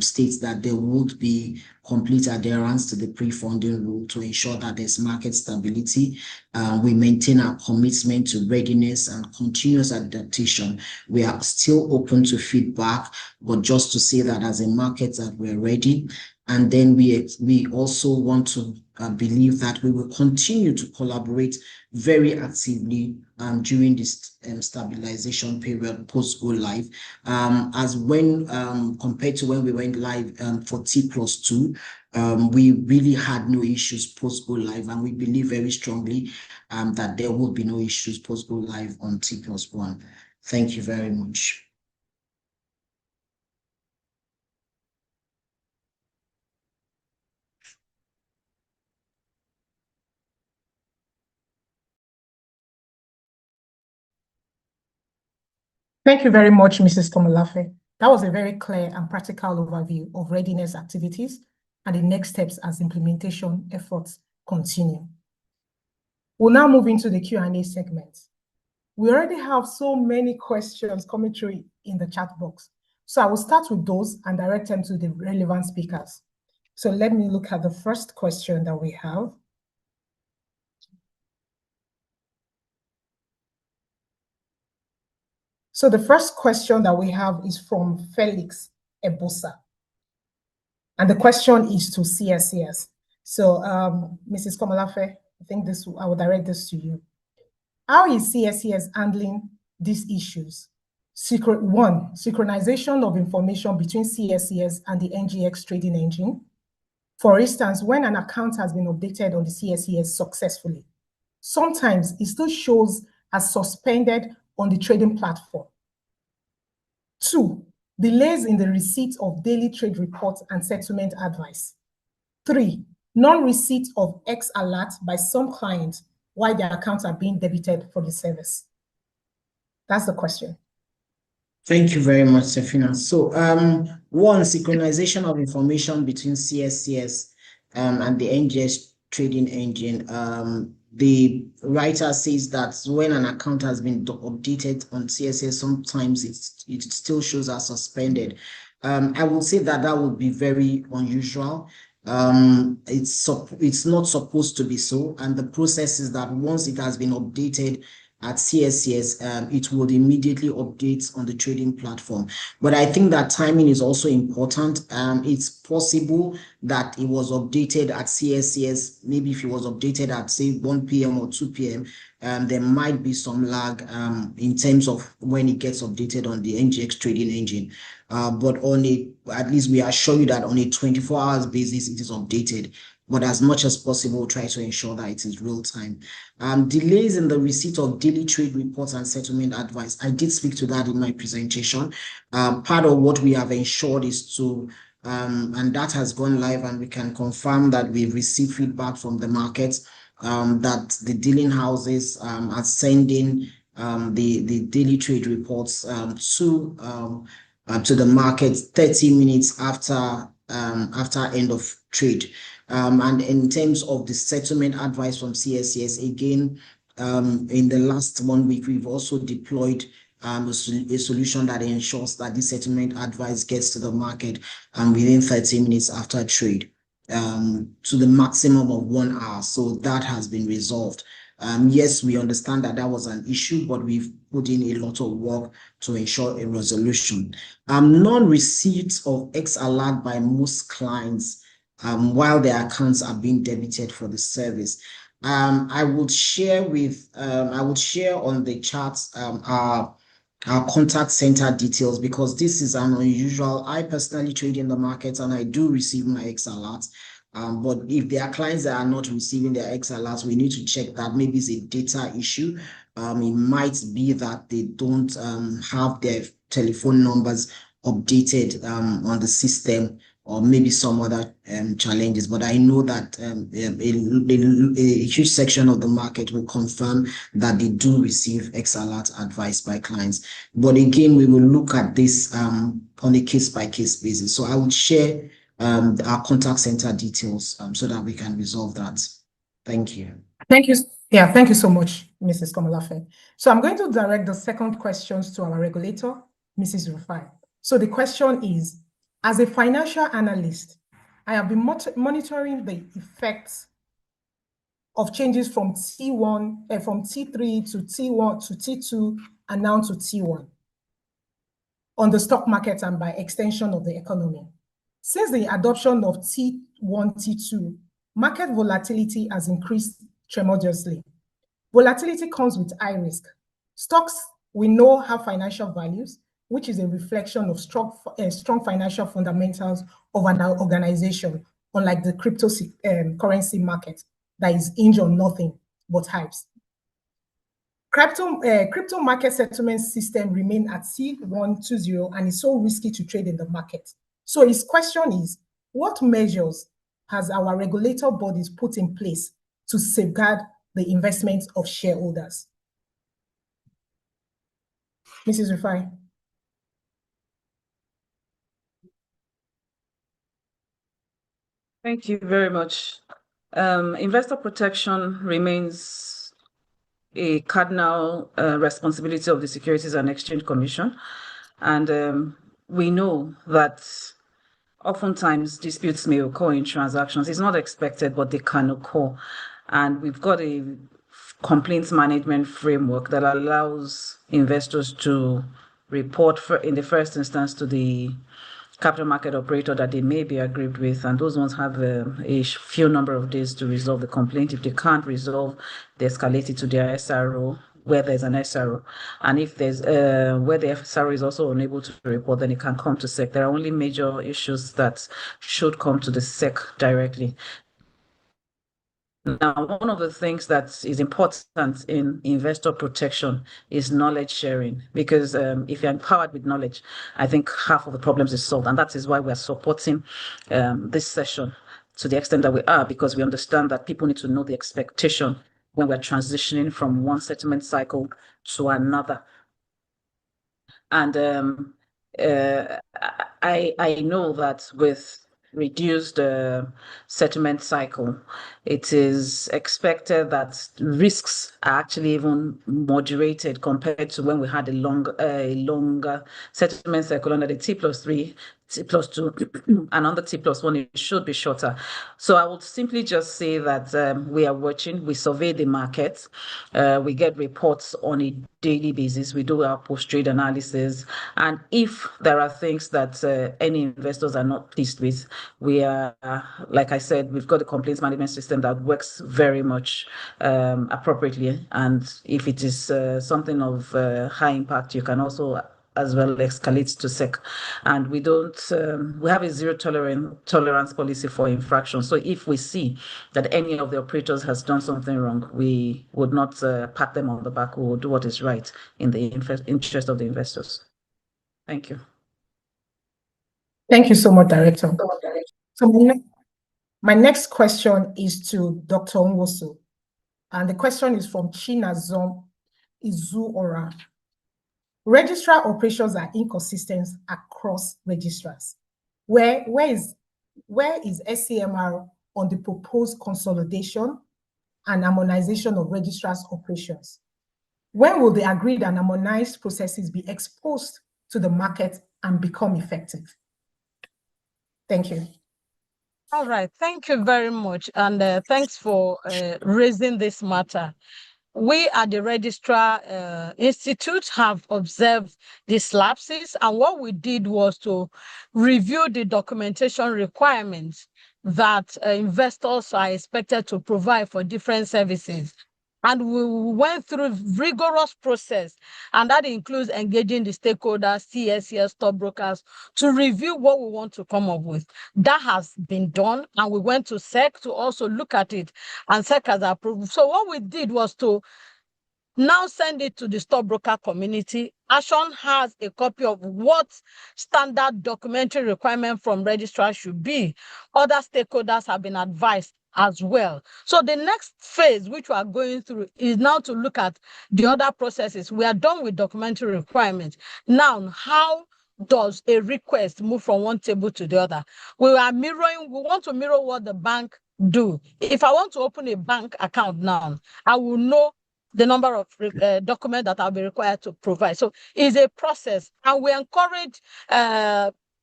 state that there would be complete adherence to the pre-funding rule to ensure that there's market stability. We maintain our commitment to readiness and continuous adaptation. We are still open to feedback, but just to say that as a market that we're ready. And then we also want to believe that we will continue to collaborate very actively during this stabilization period post go live, as when compared to when we went live for T+2, we really had no issues post go live, and we believe very strongly that there will be no issues post go live on T+1. Thank you very much. Thank you very much, Mrs. Tomolafe. That was a very clear and practical overview of readiness activities and the next steps as implementation efforts continue. We'll now move into the Q&A segment. We already have so many questions coming through in the chat box. So I will start with those and direct them to the relevant speakers. So let me look at the first question that we have. So the first question that we have is from Felix Ebosa. And the question is to CSCS. So Mrs. Komolafe, I think I will direct this to you. How is CSCS handling these issues? One, synchronization of information between CSCS and the NGX trading engine. For instance, when an account has been updated on the CSCS successfully, sometimes it still shows as suspended on the trading platform. Two, delays in the receipt of daily trade reports and settlement advice. Three, non-receipt of X alert by some clients while their accounts are being debited for the service. That's the question. Thank you very much, Sefina. So one, synchronization of information between CSCS and the NGX trading engine. The writer says that when an account has been updated on CSCS, sometimes it still shows as suspended. I will say that that would be very unusual. It's not supposed to be so. And the process is that once it has been updated at CSCS, it would immediately update on the trading platform. But I think that timing is also important. It's possible that it was updated at CSCS. Maybe if it was updated at, say, 1 p.m. or 2 p.m., there might be some lag in terms of when it gets updated on the NGX trading engine. But at least we assure you that on a 24 hours basis, it is updated. But as much as possible, try to ensure that it is real time. Delays in the receipt of daily trade reports and settlement advice. I did speak to that in my presentation. Part of what we have ensured is to, and that has gone live, and we can confirm that we've received feedback from the market that the dealing houses are sending the daily trade reports to the market 30 minutes after end of trade. And in terms of the settlement advice from CSCS, again, In the last 1 week, we've also deployed a solution that ensures that the settlement advice gets to the market within 30 minutes after trade, to the maximum of 1 hour. So that has been resolved. Yes, we understand that that was an issue, but we've put in a lot of work to ensure a resolution. Non-receipt of X alert by most clients while their accounts are being debited for the service. I would share on the charts our contact center details, because this is an unusual. I personally trade in the market and I do receive my X alerts. But if there are clients that are not receiving their X alerts, we need to check that. Maybe it's a data issue. It might be that they don't have their telephone numbers updated on the system, or maybe some other challenges. But I know that a huge section of the market will confirm that they do receive X alert advice by clients. But again, we will look at this on a case-by-case basis. So I would share our contact center details so that we can resolve that. Thank you. Thank you. Yeah, thank you so much, Mrs. Komolafe. So I'm going to direct the second questions to our regulator, Mrs. Rufai. So the question is, as a financial analyst, I have been monitoring the effects of changes from T1, from T3 to T1 to T2, and now to T1 on the stock market and by extension of the economy. Since the adoption of T1, T2, market volatility has increased tremendously. Volatility comes with high risk. Stocks, we know, have financial values, which is a reflection of strong financial fundamentals of an organization, unlike the cryptocurrency market that is hinged on nothing but hypes. Crypto market settlement system remain at T120 and is so risky to trade in the market. So his question is, what measures has our regulator bodies put in place to safeguard the investments of shareholders? Mrs. Rufai. Thank you very much. Investor protection remains a cardinal responsibility of the Securities and Exchange Commission. And we know that oftentimes disputes may occur in transactions. It's not expected, but they can occur. And we've got a complaints management framework that allows investors to report in the first instance to the capital market operator that they may be aggrieved with, and those ones have a few number of days to resolve the complaint. If they can't resolve, they escalate it to their SRO, where there's an SRO. And if there's where the SRO is also unable to report, then it can come to SEC. There are only major issues that should come to the SEC directly. Now, one of the things that is important in investor protection is knowledge sharing, because if you're empowered with knowledge, I think half of the problems is solved. And that is why we're supporting this session to the extent that we are, because we understand that people need to know the expectation when we're transitioning from one settlement cycle to another. And I know that with reduced settlement cycle, it is expected that risks are actually even moderated compared to when we had a longer settlement cycle under the T+3, T+2, and under T+1, it should be shorter. So I would simply just say that we are watching, we survey the market, we get reports on a daily basis, we do our post-trade analysis, and if there are things that any investors are not pleased with, we are, like I said, we've got a complaints management system that works very much appropriately, and if it is something of high impact, you can also as well escalates to SEC. And we don't, we have a zero tolerance policy for infraction. So if we see that any of the operators has done something wrong, we would not pat them on the back. We will do what is right in the interest of the investors. Thank you. Thank you so much, Director. So my next question is to Dr. Nwosu. And the question is from Chinazom Izuora. Registrar operations are inconsistent across registrars. Where is SCMR on the proposed consolidation? and harmonization of registrars' operations? When will the agreed and harmonized processes be exposed to the market and become effective? Thank you. All right, thank you very much. And thanks for raising this matter. We at the Registrar Institute have observed these lapses, and what we did was to review the documentation requirements that investors are expected to provide for different services. And we went through rigorous process, and that includes engaging the stakeholders, CSCS, stockbrokers, to review what we want to come up with. That has been done, and we went to SEC to also look at it, and SEC has approved. So what we did was to now send it to the stockbroker community. Ashon has a copy of what standard documentary requirement from registrar should be. Other stakeholders have been advised as well. So the next phase, which we are going through, is now to look at the other processes. We are done with documentary requirements. Now, how does a request move from one table to the other? We want to mirror what the bank do. If I want to open a bank account now, I will know the number of documents that I'll be required to provide. So it's a process, and we encourage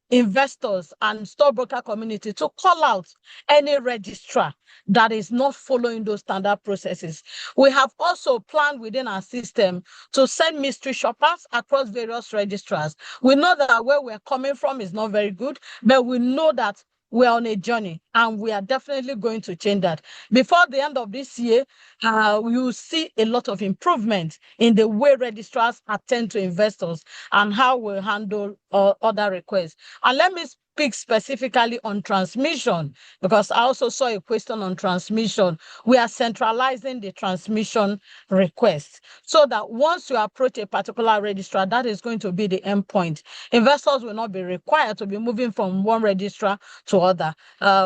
investors and stockbroker community to call out any registrar that is not following those standard processes. We have also planned within our system to send mystery shoppers across various registrars. We know that where we're coming from is not very good, but we know that we're on a journey, and we are definitely going to change that. Before the end of this year, we will see a lot of improvement in the way registrars attend to investors and how we handle other requests. And let me speak specifically on transmission, because I also saw a question on transmission. We are centralizing the transmission request so that once you approach a particular registrar, that is going to be the endpoint. Investors will not be required to be moving from one registrar to other.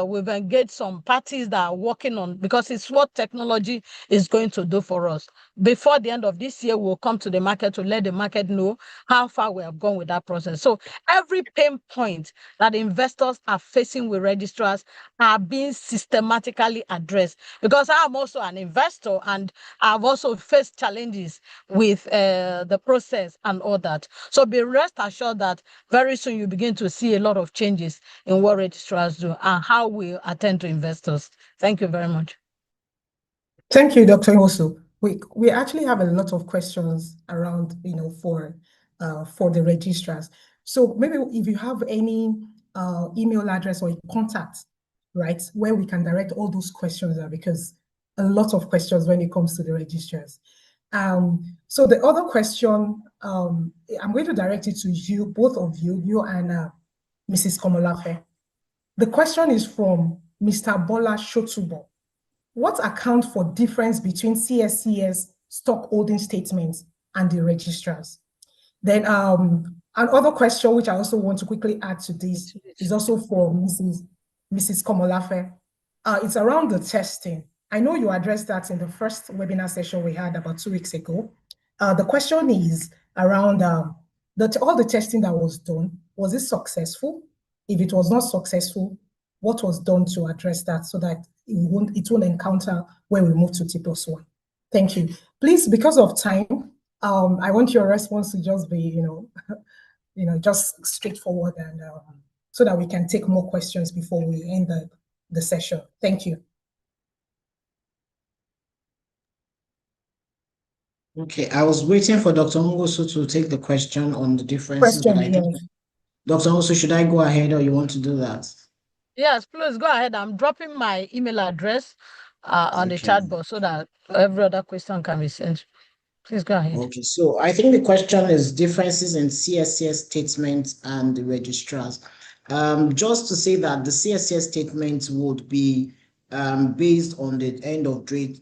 We've engaged some parties that are working on, because it's what technology is going to do for us. Before the end of this year, we'll come to the market to let the market know how far we have gone with that process. So every pain point that investors are facing with registrars are being systematically addressed, because I'm also an investor and I've also faced challenges with the process and all that. So be rest assured that very soon you begin to see a lot of changes in what registrars do and how we attend to investors. Thank you very much. Thank you, Dr. Osu. We actually have a lot of questions around, for the registrars. So maybe if you have any email address or a contact, right, where we can direct all those questions, because a lot of questions when it comes to the registrars. So the other question, I'm going to direct it to you, both of you, you and Mrs. Komolafe. The question is from Mr. Bola Shotubo. What accounts for difference between CSCS stock holding statements and the registrars? Then another question, which I also want to quickly add to this, is also for Mrs. Komolafe. It's around the testing. I know you addressed that in the first webinar session we had about 2 weeks ago. The question is around all the testing that was done, was it successful? If it was not successful, what was done to address that so that it won't encounter when we move to T+1? Thank you. Please, because of time, I want your response to just be, just straightforward, and so that we can take more questions before we end the session. Thank you. Okay, I was waiting for Dr. Ngoso to take the question on the differences. But I think, Dr. Ngoso, should I go ahead or you want to do that? Yes, please go ahead. I'm dropping my email address on the chat box so that every other question can be sent. Please go ahead. Okay, so I think the question is differences in CSCS statements and the registrars. Just to say that the CSCS statements would be based on the end of trade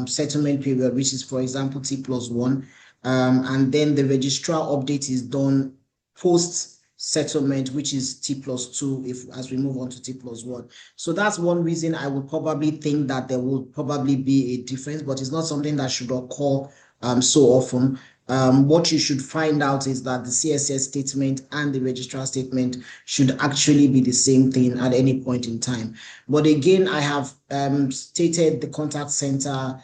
settlement period, which is, for example, T+1, and then the registrar update is done post settlement, which is T+2, as we move on to T+1. So that's one reason I would probably think that there will probably be a difference, but it's not something that should occur so often. What you should find out is that the CSS statement and the registrar statement should actually be the same thing at any point in time. But again, I have stated the contact center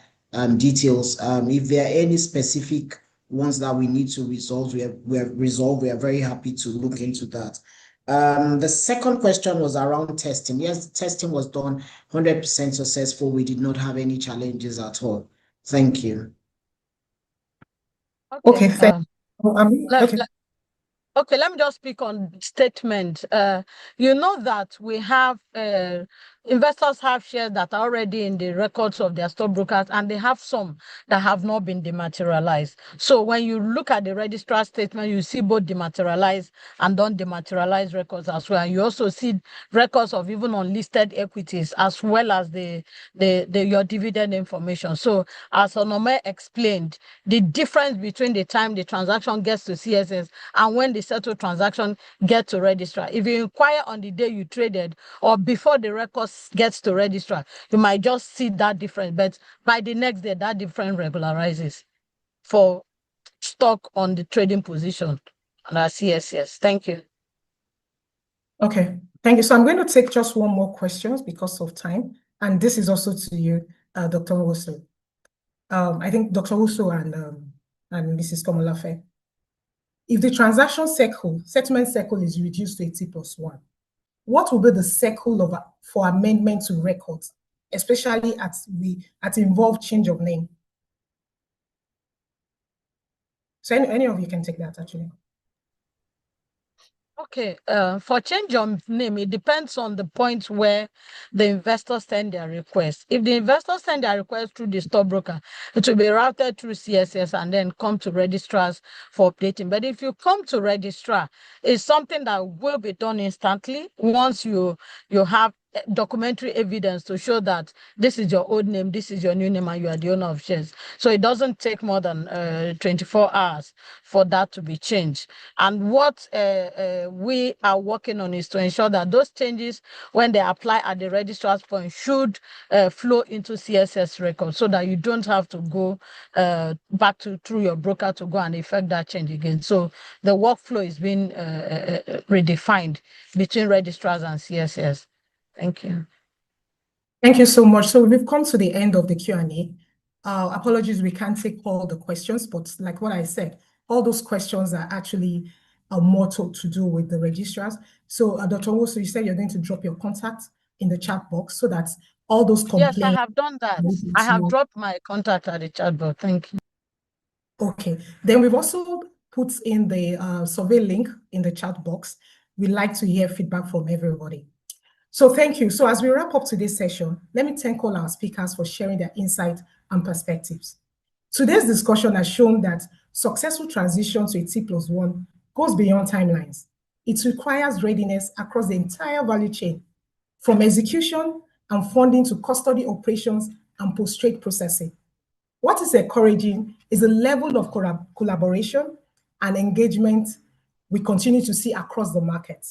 details. If there are any specific ones that we need to resolve, we are very happy to look into that. The second question was around testing. Yes, testing was done 100% successful. We did not have any challenges at all. Thank you. Okay, thank you. Okay, let me just speak on statement. You know that we have investors have shares that are already in the records of their stockbrokers, and they have some that have not been dematerialized. So when you look at the registrar statement, you see both dematerialized and non-dematerialized records as well. And you also see records of even unlisted equities as well as your dividend information. So as Onome explained, the difference between the time the transaction gets to CSS and when the settled transaction gets to registrar, if you inquire on the day you traded or before the records gets to registrar, you might just see that difference. But by the next day, that difference regularizes for stock on the trading position on our CSS. Thank you. Okay, thank you. So I'm going to take just one more question because of time. And this is also to you, Dr. Owusu. I think Dr. Owusu and Mrs. Komolafe. If the settlement cycle is reduced to a T+1, what will be the cycle for amendment to records, especially at involved change of name? So any of you can take that actually. Okay, for change of name, it depends on the point where the investors send their request. If the investors send their request through the stockbroker, it will be routed through CSS and then come to registrars for updating. But if you come to registrar, it's something that will be done instantly once you have documentary evidence to show that this is your old name, this is your new name, and you are the owner of shares. So it doesn't take more than 24 hours for that to be changed. And what we are working on is to ensure that those changes, when they apply at the registrar's point, should flow into CSS records so that you don't have to go back through your broker to go and effect that change again. So the workflow is being redefined between registrars and CSS. Thank you. Thank you so much. So we've come to the end of the Q&A. Apologies, we can't take all the questions, but like what I said, all those questions are actually more to do with the registrars. So Dr. Owusu, you said you're going to drop your contact in the chat box so that all those complaints... Yes, I have done that. I have dropped my contact at the chat box. Thank you. Okay. Then we've also put in the survey link in the chat box. We'd like to hear feedback from everybody. So thank you. So as we wrap up today's session, let me thank all our speakers for sharing their insight and perspectives. Today's discussion has shown that successful transition to a T+1 goes beyond timelines. It requires readiness across the entire value chain, from execution and funding to custody operations and post-trade processing. What is encouraging is the level of collaboration and engagement we continue to see across the market.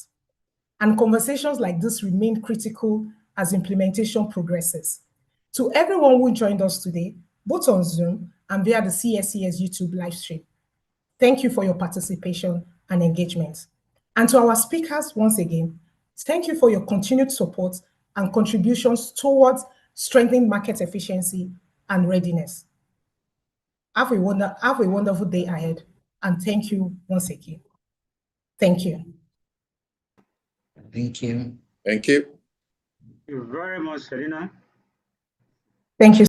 And conversations like this remain critical as implementation progresses. To everyone who joined us today, both on Zoom and via the CSCS YouTube live stream, thank you for your participation and engagement. And to our speakers, once again, thank you for your continued support and contributions towards strengthening market efficiency and readiness. Have a wonderful day ahead, and thank you once again. Thank you. Thank you. Thank you. Thank you very much, Selina. Thank you.